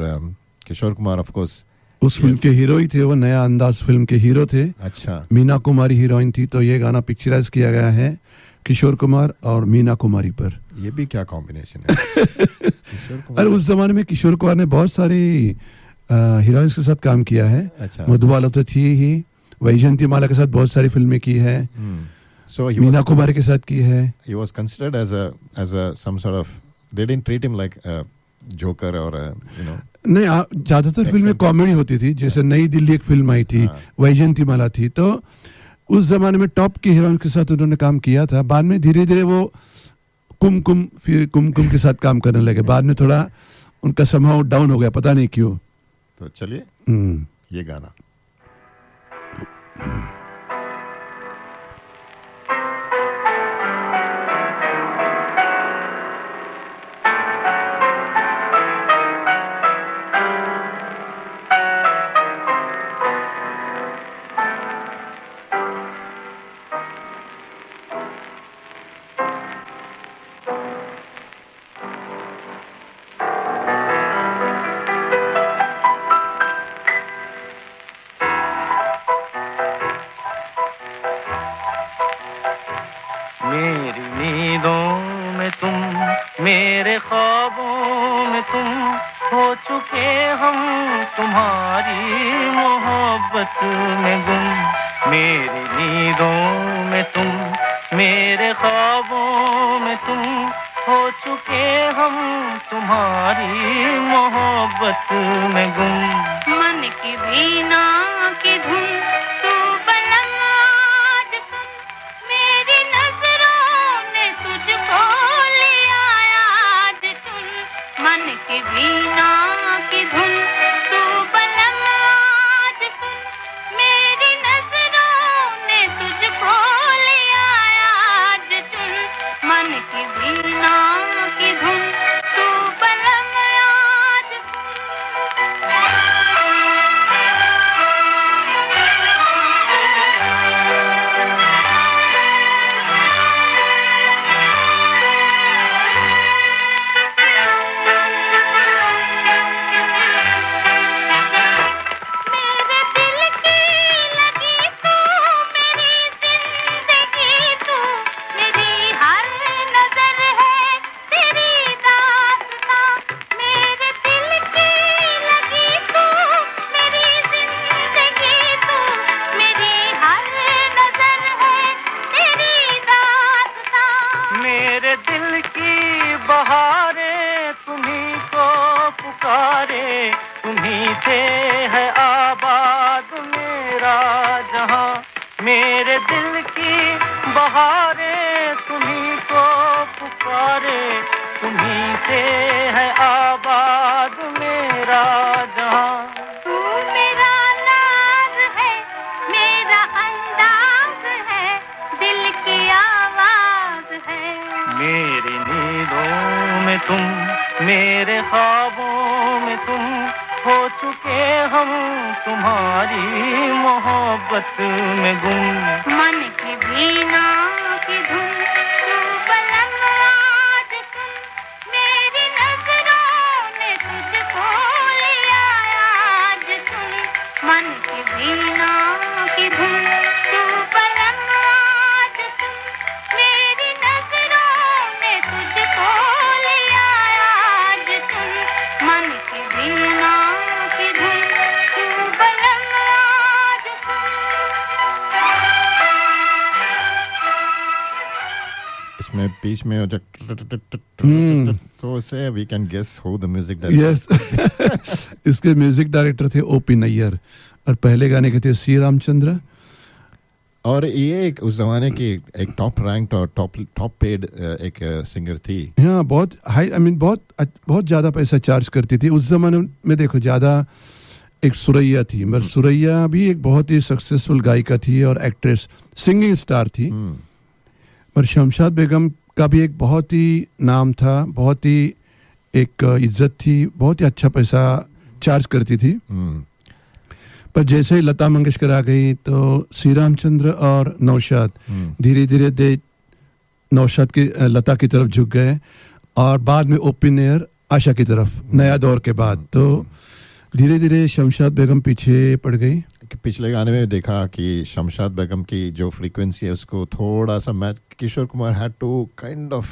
किशोर कुमार ऑफ कोर्स उस फिल्म के हीरो ही थे, वो नया अंदाज फिल्म के हीरो थे। अच्छा। मीना कुमारी हीरोइन थी, तो ये गाना पिक्चराइज किया गया है किशोर कुमार और मीना कुमारी पर। ये भी क्या कॉम्बिनेशन है। किशोर कुमार, अरे उस जमाने में किशोर कुमार ने बहुत सारी हीरोइंस के साथ काम किया है। अच्छा। मधुबाला तो थी ही, वैजयंती माला के साथ बहुत सारी फिल्में की है। So मीना कुमारी के साथ की है। he was considered as a some sort of, they didn't treat him like a joker or a, you know. नहीं, ज्यादातर फिल्में कॉमेडी होती थी, जैसे नई दिल्ली एक फिल्म आई थी, वैजयंती माला थी। तो उस जमाने में टॉप की हीरोइन के साथ उन्होंने काम किया था। बाद में धीरे धीरे वो कुमकुम के साथ काम करने लगे। बाद में थोड़ा उनका समहाउ डाउन हो गया, पता नहीं क्यों। तो चलिए ये गाना। मेरी नींदों में तुम, मेरे ख्वाबों में तुम, हो चुके हम तुम्हारी मोहब्बत में गुम। मेरी नींदों में तुम, मेरे ख्वाबों में तुम, हो चुके हम तुम्हारी मोहब्बत में गुम। मन की वीणा की धुन तू बलम आज सुन, मेरी नजरों ने तुझको लिया आज चुन। मन की वीणा की धुन तू बलम आज सुन, मेरी नजरों ने तुझको लिया आज चुन। मन की वीणा की धुन तू बलम आज मेरे दिल की लगी तू, मेरी जिंदगी तू, मेरी हर नजर है तेरी दास्तां। मेरे दिल की लगी तू, मेरी जिंदगी तू, मेरी हर नजर है तेरी दास्तां। मेरे दिल की बहारें तुम्ही को पुकारे, तुम्ही से है आबाद मेरा जहां। मेरे दिल की बहारें तुम्ही को पुकारे, तुम्ही से है आबाद मेरा जहां। तू मेरा नाज है, मेरा अंदाज है, दिल की आवाज है। मेरी नींदों में तुम, मेरे ख्वाबों में तुम, हो चुके हम तुम्हारी मोहब्बत में गुम। मन की वीणा की धुन तू बलम आज सुन, मेरी नजरों ने तुझको लिया आज चुन। मन की वीणा की धुन तू बलम आज सुन, मेरी नजरों ने तुझको लिया आज चुन। मन की वीणा की धुन तू बलम आज सुन। इसमें बीच में हो तो उससे we can guess who the music yes इसके म्यूजिक डायरेक्टर थे ओपी नैयर और पहले गाने के थे सी रामचंद्र. और ये एक उस जमाने की एक टॉप रैंक और टॉप पेड एक सिंगर थी. हाँ बहुत हाई आई मीन बहुत ज़्यादा पैसा चार्ज करती थी उस जमाने में. देखो ज़्यादा एक सुरैया थी मगर सुरैया भी एक बहुत ही सक्सेसफुल गायिका थी और एक्ट्रेस सिंगिंग स्टार थी. पर शमशाद बेगम का भी एक बहुत ही नाम था, बहुत ही एक इज्जत थी, बहुत ही अच्छा पैसा चार्ज करती थी. पर जैसे ही लता मंगेशकर आ गई तो श्री रामचंद्र और नौशाद धीरे धीरे नौशाद की लता की तरफ झुक गए और बाद में ओपी नैयर आशा की तरफ नया दौर के बाद. तो धीरे धीरे शमशाद बेगम पीछे पड़ गई. पिछले गाने में देखा कि शमशाद बेगम की जो फ्रीक्वेंसी है उसको थोड़ा सा match Kishore Kumar had to kind of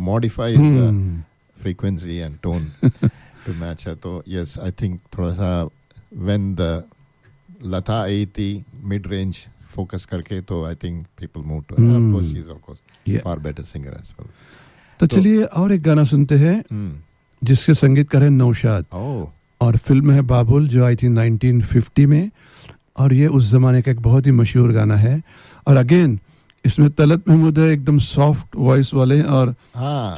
modify frequency and tone to match है. तो यस आई थिंक थोड़ा सा व्हेन द लता आई थी मिड रेंज फोकस करके तो I think people move to of course she is of course far better singer as well. तो चलिए और एक गाना सुनते हैं जिसके संगीतकार है नौशाद और फिल्म है बाबुल जो आई थी 1950 में और ये उस जमाने का एक बहुत ही मशहूर गाना है. और अगेन इसमें तलत महमूद है एकदम सॉफ्ट वॉइस वाले और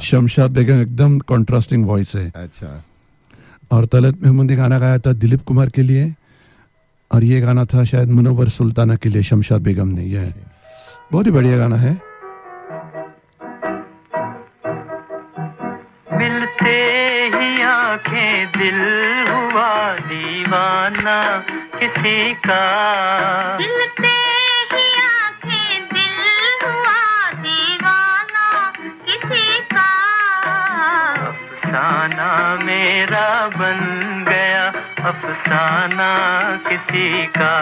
शमशाद बेगम एकदम कॉन्ट्रास्टिंग वॉइस है. अच्छा. और तलत महमूद ने गाना गाया था दिलीप कुमार के लिए और ये गाना था शायद मुनव्वर सुल्ताना के लिए शमशाद बेगम ने. यह बहुत ही बढ़िया गाना है. मिलते ही आंखें दिल हुआ दीवाना किसी का. मिलते ही आंखें दिल हुआ दीवाना किसी का. अफसाना मेरा बन गया अफसाना किसी का.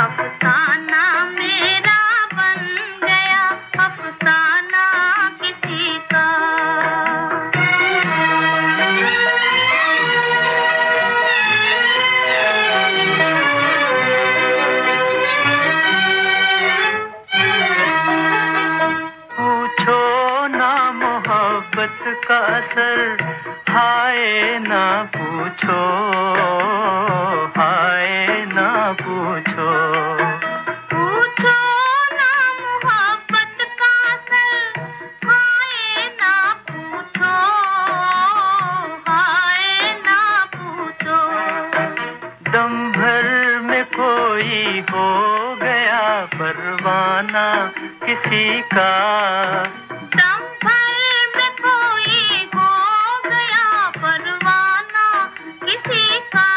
अफसाना मेरा बन गया अफसाना किसी का. पूछो ना मोहब्बत का असर हाय ना पूछो हाय ना पूछो. पूछो ना मोहब्बत का असर हाय ना पूछो हाय ना पूछो. दम भर में कोई हो गया परवाना किसी का. दम भर में कोई हो गया परवाना किसी का.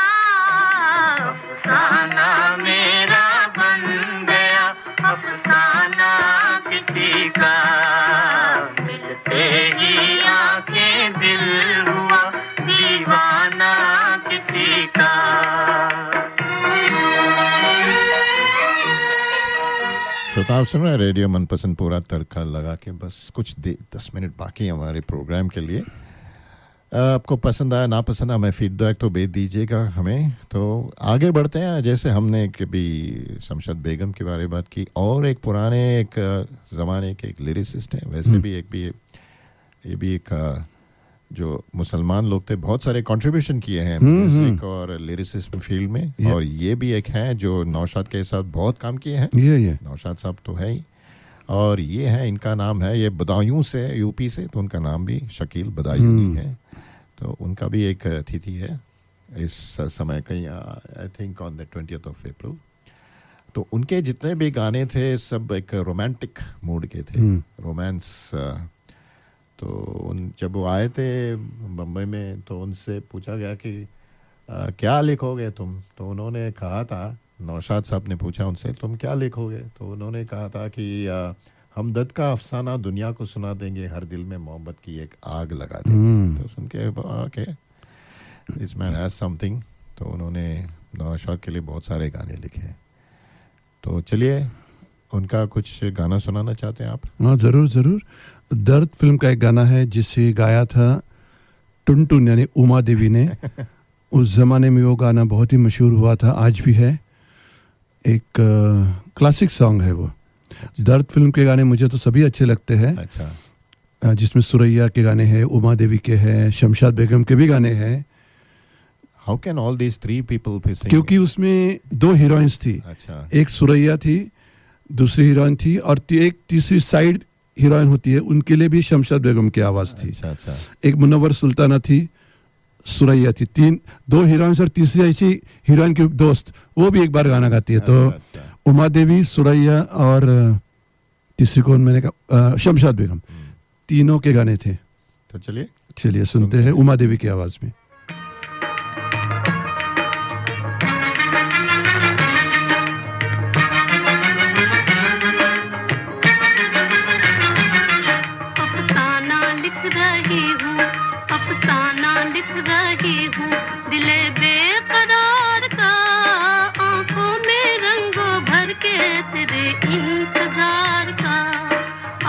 अफसाना मेरा बन गया अफसाना किसी का. मिलते ही आंखें दिल हुआ दीवाना किसी का. श्रोता आप सुन रहे हैं रेडियो मनपसंद पूरा तड़का लगा के. बस कुछ 10 मिनट बाकी है हमारे प्रोग्राम के लिए. आपको पसंद आया ना पसंद आया हमें फीडबैक तो भेज दीजिएगा हमें. तो आगे बढ़ते हैं. जैसे हमने कभी शमशाद बेगम के बारे में बात की और एक पुराने एक ज़माने के एक लिरिसिस्ट हैं वैसे भी ये भी एक जो मुसलमान लोग थे बहुत सारे कंट्रीब्यूशन किए हैं म्यूजिक और लिरिसिज्म फील्ड में. और ये भी एक हैं जो नौशाद के साथ बहुत काम किए हैं. ये नौशाद साहब तो है ही. और ये है इनका नाम है ये बदायूं से यूपी से तो उनका नाम भी शकील बदायूं ही है. तो उनका भी एक तिथि है इस समय कहीं I think on the 20th of April. तो उनके जितने भी गाने थे सब एक रोमांटिक मूड के थे. रोमांस. तो जब वो आए थे बम्बई में तो उनसे पूछा गया कि क्या लिखोगे तुम. तो उन्होंने कहा था नौशाद साहब ने पूछा उनसे तुम क्या लिखोगे. तो उन्होंने कहा था कि हमदर्द का अफसाना दुनिया को सुना देंगे हर दिल में मोहब्बत की एक आग लगा देंगे. तो सुन के okay this man has something. तो उन्होंने नौशाद के लिए बहुत सारे गाने लिखे. तो चलिए उनका कुछ गाना सुनाना चाहते हैं आप. हाँ ज़रूर ज़रूर. दर्द फिल्म का एक गाना है जिसे गाया था टुनटुन यानी उमा देवी ने. उस ज़माने में वो गाना बहुत ही मशहूर हुआ था आज भी है. एक क्लासिक सॉन्ग है वो. दर्द फिल्म के गाने मुझे तो सभी अच्छे लगते हैं, अच्छा, जिसमें सुरैया के गाने हैं, उमा देवी के हैं, शमशाद बेगम के भी गाने हैं, how can all these three people be singing? क्योंकि उसमें 2 हीरोइंस थी, अच्छा, एक सुरैया थी, दूसरी हीरोइन थी, और एक तीसरी साइड हीरोइन होती है, उनके लिए भी शमशाद बेगम की आवाज़ थी। अच्छा, अच्छा, एक मुनव्वर सुल्ताना थी, सुरैया थी, 2 हीरोइंस, और तीसरी ऐसी हीरोइन की दोस्त, वो भी एक बार गाना गाती है। तो अच्छा, उमा देवी, सुरैया और तीसरी कौन मैंने कहा, शमशाद बेगम, तीनों के गाने थे। तो चलिए चलिए सुनते हैं उमा देवी की आवाज़ में। अफसाना लिख रही हूँ, अफसाना लिख रही हूँ, दिले बेकरार का, आंखों में रंगों भर के तेरे इंतजार का,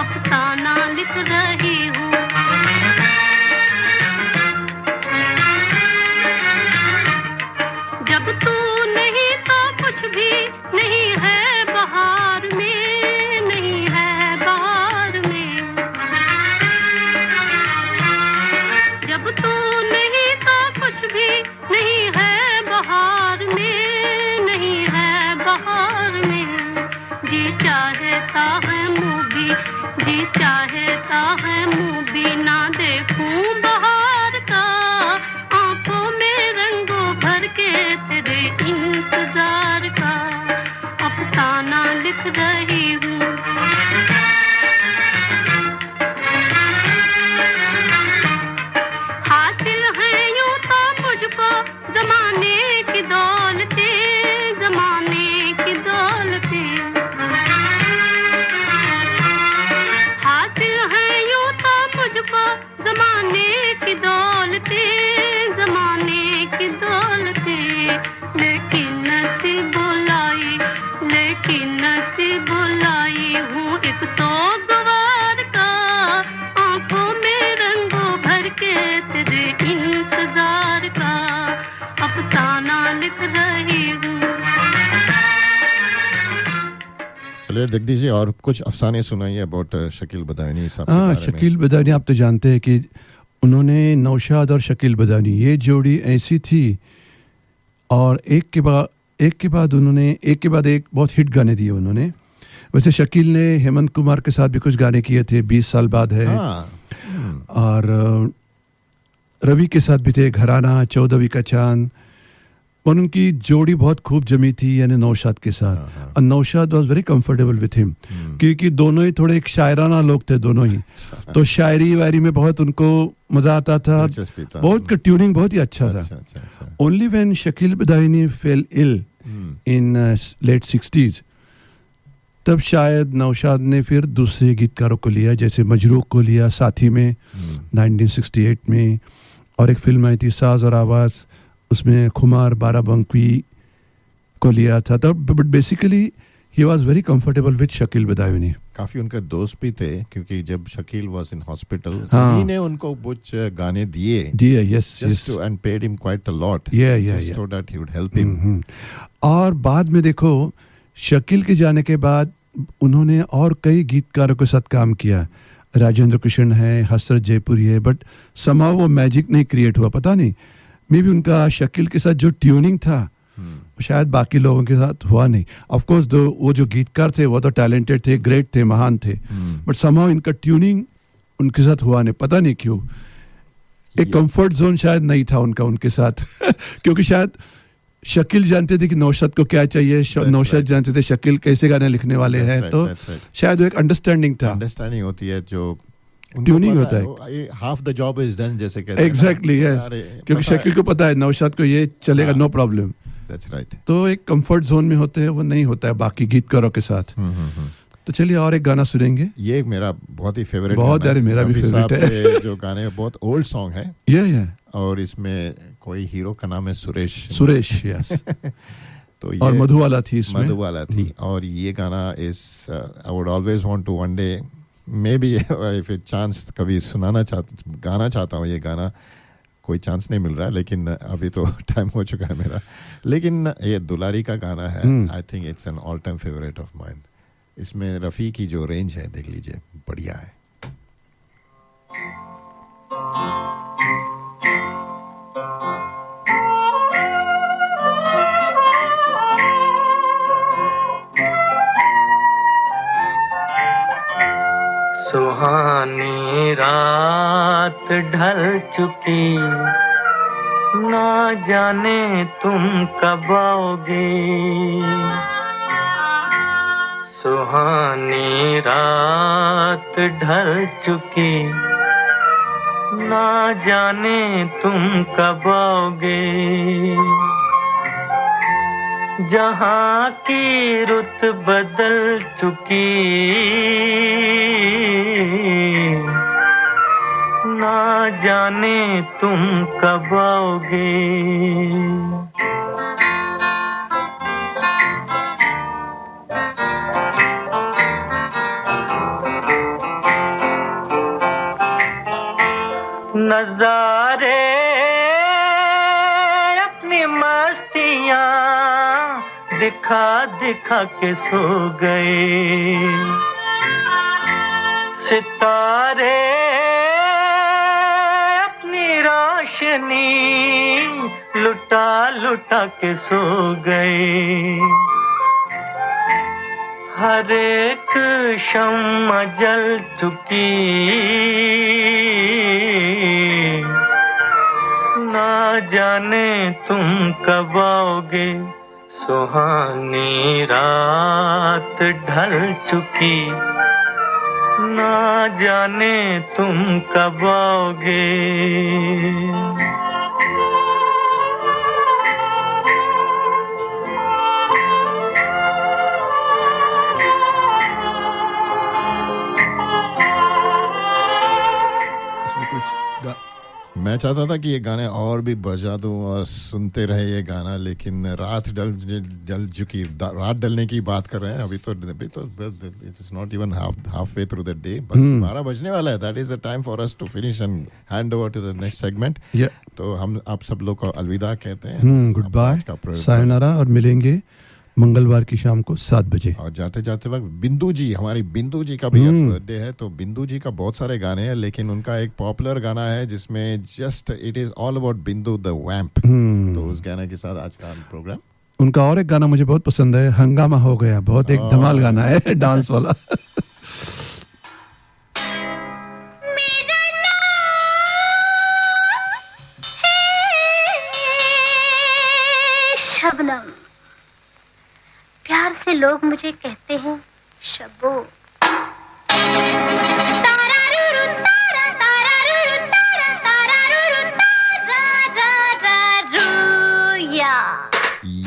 अफसाना लिख रही हूँ। जब तू नहीं तो कुछ भी नहीं है बहार में, नहीं है बहार में। जब तू नहीं तो कुछ भी नहीं है बहार में, नहीं है बहार में। जी चाहता है मुँह भी, जी चाहता है मुँह भी ना देखूं बहार का, आंखों में रंगों भर के तेरे इंतजार का, अफसाना लिख रही हूँ। हासिल है यूं तो मुझको जमाने की दौलतें, जमाने की दौलतें। हासिल है यूं तो मुझको जमाने की दौलतें, जमाने की दौलतें। लेकिन नसीब बुलाई, लेकिन नसीब बुलाई हूँ एक सोगवार का, आंखों में रंगों भर के तेरे इंतजार का, अफसाना लिख रही हूँ। चलिए जगदीश जी, और कुछ अफसाने सुनाइए अबाउट शकील बदायूनी साहब के हाँ, बारे में। शकील बदायूनी, आप तो जानते हैं कि उन्होंने नौशाद और शकील बदायूनी, ये जोड़ी ऐसी थी, और एक के बाद एक बहुत हिट गाने दिए उन्होंने। वैसे शकील ने हेमंत कुमार के साथ भी कुछ गाने किए थे, 20 साल बाद है, हाँ, और रवि के साथ भी थे, घराना, 14वीं का चांद, और उनकी जोड़ी बहुत खूब जमी थी, यानी नौशाद के साथ। और Naushad was very comfortable with him, क्योंकि दोनों ही थोड़े एक शायराना लोग थे दोनों ही, तो शायरी वायरी में बहुत उनको मज़ा आता था, दिलचस्पी था। बहुत का ट्यूनिंग बहुत ही अच्छा था। अच्छा, अच्छा, अच्छा। Only when Shakeel Badayuni fell ill in late 60s, तब शायद नौशाद ने फिर दूसरे गीतकारों को लिया, जैसे मजरूक को लिया साथी में 1968 में, और एक फिल्म आई थी साज और आवाज़, उसमें खुमार बाराबंकी को लिया था। तब but basically he was very comfortable with Shakeel Badayuni. काफी उनके दोस्त भी थे, क्योंकि जब शकील वाज इन हॉस्पिटल, हाँ। उन्हीं ने उनको कुछ गाने दिए, yes just to, and paid him quite a lot, Yeah, just so that he would help him. और बाद में देखो, शकील के जाने के बाद उन्होंने और कई गीतकारों के साथ काम किया, राजेंद्र कृष्ण है, हसरत जयपुरी है, बट समा वो मैजिक नहीं क्रिएट हुआ, पता नहीं, मे बी उनका शकील के साथ जो ट्यूनिंग था शायद बाकी लोगों के साथ हुआ नहीं। ऑफ कोर्स वो जो गीतकार थे वो तो टैलेंटेड थे, ग्रेट थे, महान थे, बट समहाउ इनका ट्यूनिंग उनके साथ हुआ नहीं, पता नहीं क्यों। एक कंफर्ट जोन शायद नहीं था उनका उनके साथ क्योंकि शायद शकील जानते थे कि नौशाद को क्या चाहिए, नौशाद जानते थे शकील कैसे गाने लिखने वाले हैं, तो शायद वो एक अंडरस्टैंडिंग था, अंडरस्टैंडिंग होती है, जो ट्यूनिंग होता है, half the job is done जैसे कहते हैं। एग्जैक्टली, यस, क्योंकि शकील को पता है नौशाद को ये चलेगा, नो प्रॉब्लम। That's right. तो एक कंफर्ट जोन में होते हैं, वो नहीं होता है बाकी गीतकारों के साथ। तो चलिए और एक गाना सुनेंगे, ये मेरा बहुत ही फेवरेट, बहुत यार मेरा भी फेवरेट है। जो गाने बहुत ओल्ड सॉन्ग है, ये और इसमें कोई हीरो का नाम है सुरेश, यस तो ये और मधुबाला थी इसमें, मधुबाला थी, और ये गाना is I would always want to one day maybe if a chance कभी गाना चाहता हूँ ये गाना, कोई चांस नहीं मिल रहा है, लेकिन अभी तो टाइम हो चुका है मेरा। लेकिन ये दुलारी का गाना है, आई think it's an all time favourite of mine. इसमें रफ़ी की जो रेंज है देख लीजिए, बढ़िया है। सुहानी रात ढल चुकी, ना जाने तुम कब आओगे। सुहानी रात ढल चुकी, ना जाने तुम कब आओगे। जहाँ की रुत बदल चुकी, ना जाने तुम कब आओगे। नजारे अपनी मस्तियाँ दिखा दिखा के सो गए। सितारे अपनी रोशनी लुटा लुटा के सो गए। हर एक शम्मा जल चुकी, ना जाने तुम कब आओगे। सुहानी रात ढल चुकी, ना जाने तुम कब आओगे। मैं चाहता था कि ये गाने और भी बजा दूं और सुनते रहे ये गाना, लेकिन रात ढल चुकी, रात ढलने की बात कर रहे हैं अभी तो it is not even halfway through the day, बस 12 बजने वाला है। That is the time for us to finish and hand over to the next segment. तो हम आप सब लोग को अलविदा कहते हैं, गुड बाय, सायोनारा, और मिलेंगे मंगलवार की शाम को 7 बजे। और जाते जाते वक्त बिंदु जी, हमारी बिंदु जी का भी बर्थडे है, तो बिंदु जी का बहुत सारे गाने हैं, लेकिन उनका एक पॉपुलर गाना है जिसमें just it is all about बिंदु द वैम्प। तो उस गाने के साथ आज का प्रोग्राम। उनका और एक गाना मुझे बहुत पसंद है, हंगामा हो गया, बहुत एक धमाल गाना है डांस वाला। शबनम, प्यार से लोग मुझे कहते हैं शब्बो।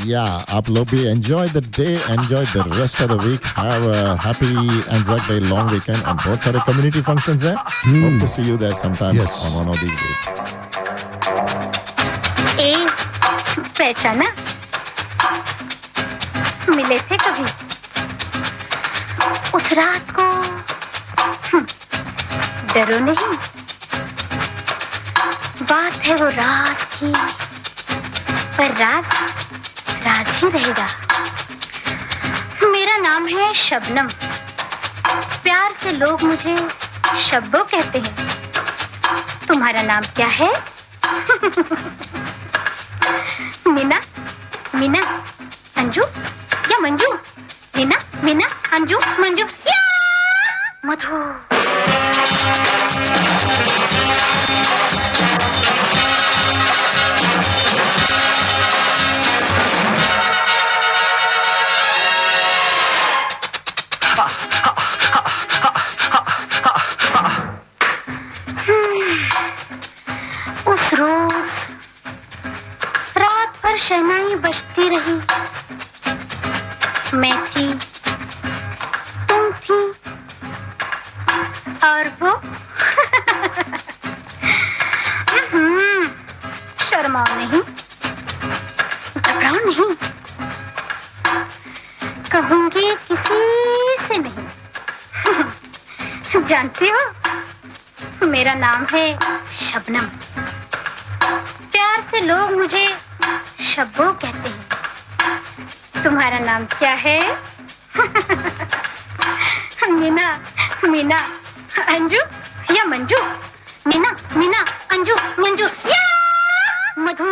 Yeah, आप लोग भी enjoy the day, enjoy the rest of the week, have a happy Anzac Day long weekend, और बहुत सारे community functions हैं। Hope to see you there sometime on one of these days. पहचाना? मिले थे कभी उस रात को? डरो नहीं, बात है वो राज की, पर राज राज ही रहेगा। मेरा नाम है शबनम, प्यार से लोग मुझे शब्बो कहते हैं। तुम्हारा नाम क्या है? मीना, मीना, अंजू या मंजू? मीना, मीना, अंजू, मंजू या मधु। उस रोज रात भर शहनाई बजती रही, मैं थी, तुम थी, और वो शर्माओ नहीं, घबराओ नहीं, कहूंगी किसी से नहीं। जानती हो, मेरा नाम है शबनम, प्यार से लोग मुझे शब्बो कहते हैं। तुम्हारा नाम क्या है? मीना मीना अंजू या मंजू मीना मीना अंजू मंजू या Madhu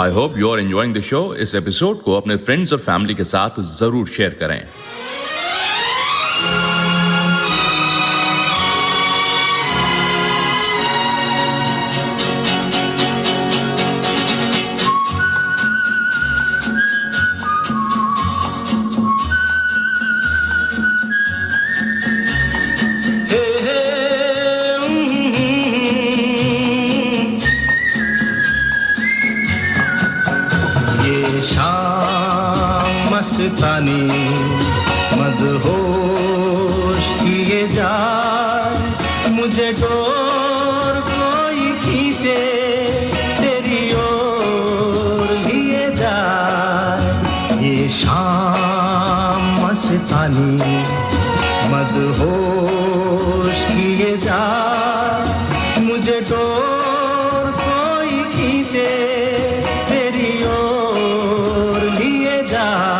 I hope you are enjoying the show. इस एपिसोड को अपने फ्रेंड्स और फैमिली के साथ जरूर शेयर करें। मस्तानी मदहोश किए जाए, मुझे डोर कोई खींचे तेरी ओर लिए जाए। ये शाम मस्तानी मदहोश किए जाए, मुझे डोर कोई खींचे तेरी ओर लिए जाए।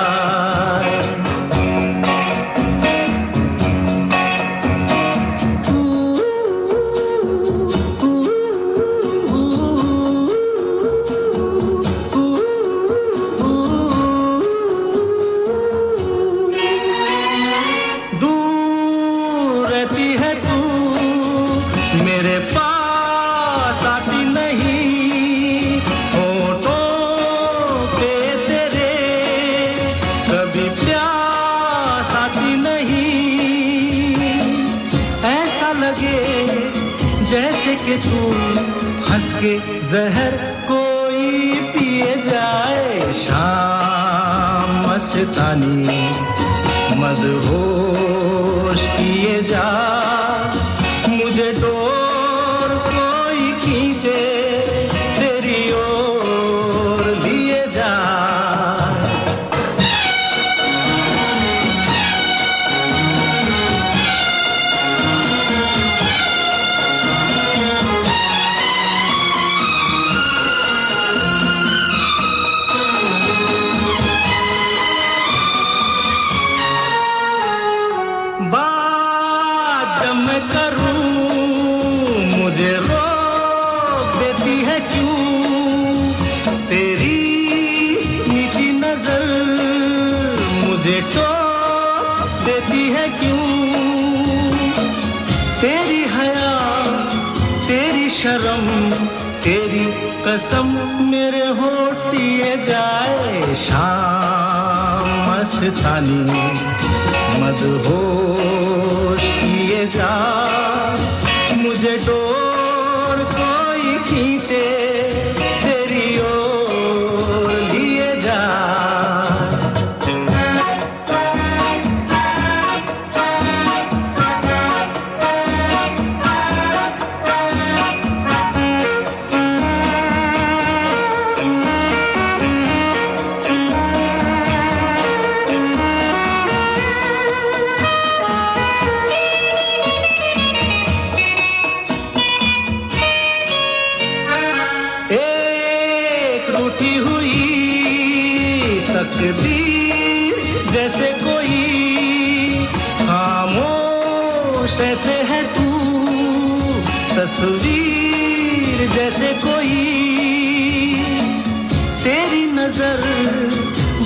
कि तू हंस के जहर कोई पिए जाए। शाम मस्तानी मदहोश किए जा, मुझे डोर कोई खींचे तेरी ओर लिए जा। नजर मुझे टोक देती है क्यों? तेरी हया, तेरी शर्म, तेरी कसम मेरे होठ सिए जाए। शाम मस्तानी मदहोश किए जा, मुझे डोर कोई खींचे तेरी ओर लिए जा। तकदीर जैसे कोई खामोश ऐसे है तू, तस्वीर जैसे कोई। तेरी नजर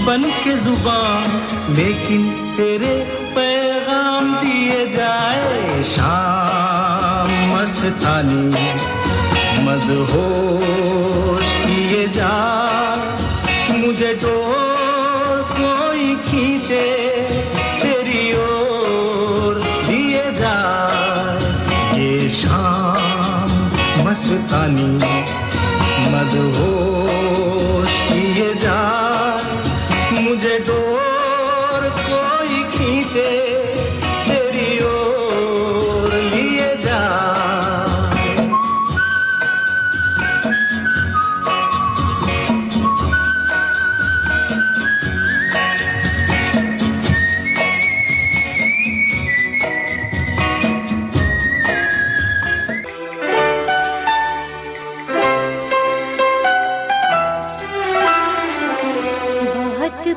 बन के जुबान, लेकिन तेरे पैगाम दिए जाए। शाम मस्तानी मदहोश किए जा, मुझे डोर कोई खींचे तेरी ओर लिए जा। ये शाम मस्तानी मदहोश किए जा, मुझे डोर कोई खींचे तेरी ओर लिए जा।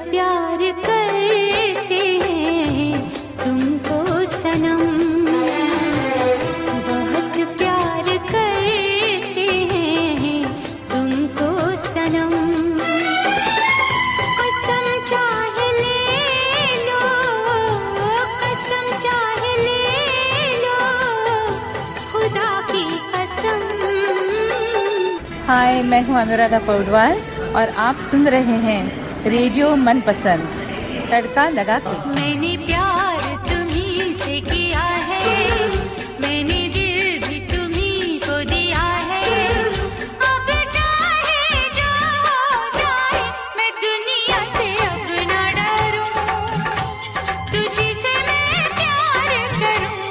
प्यार करते हैं तुमको सनम, बहुत प्यार करते हैं तुमको सनम। कसम चाहे ले लो, कसम चाहे ले लो, खुदा की कसम। हाय, मैं हूँ अनुराधा पौडवाल और आप सुन रहे हैं रेडियो मनपसंद तड़का लगा के। मैंने प्यार तुम्ही से किया है, मैंने दिल भी तुम्ही को दिया है। अब चाहे जो हो जाए, मैं दुनिया से अब ना डरूं, तुझी से मैं प्यार करूं।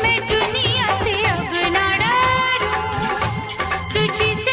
मैं दुनिया से अब ना डरूं, तुझी से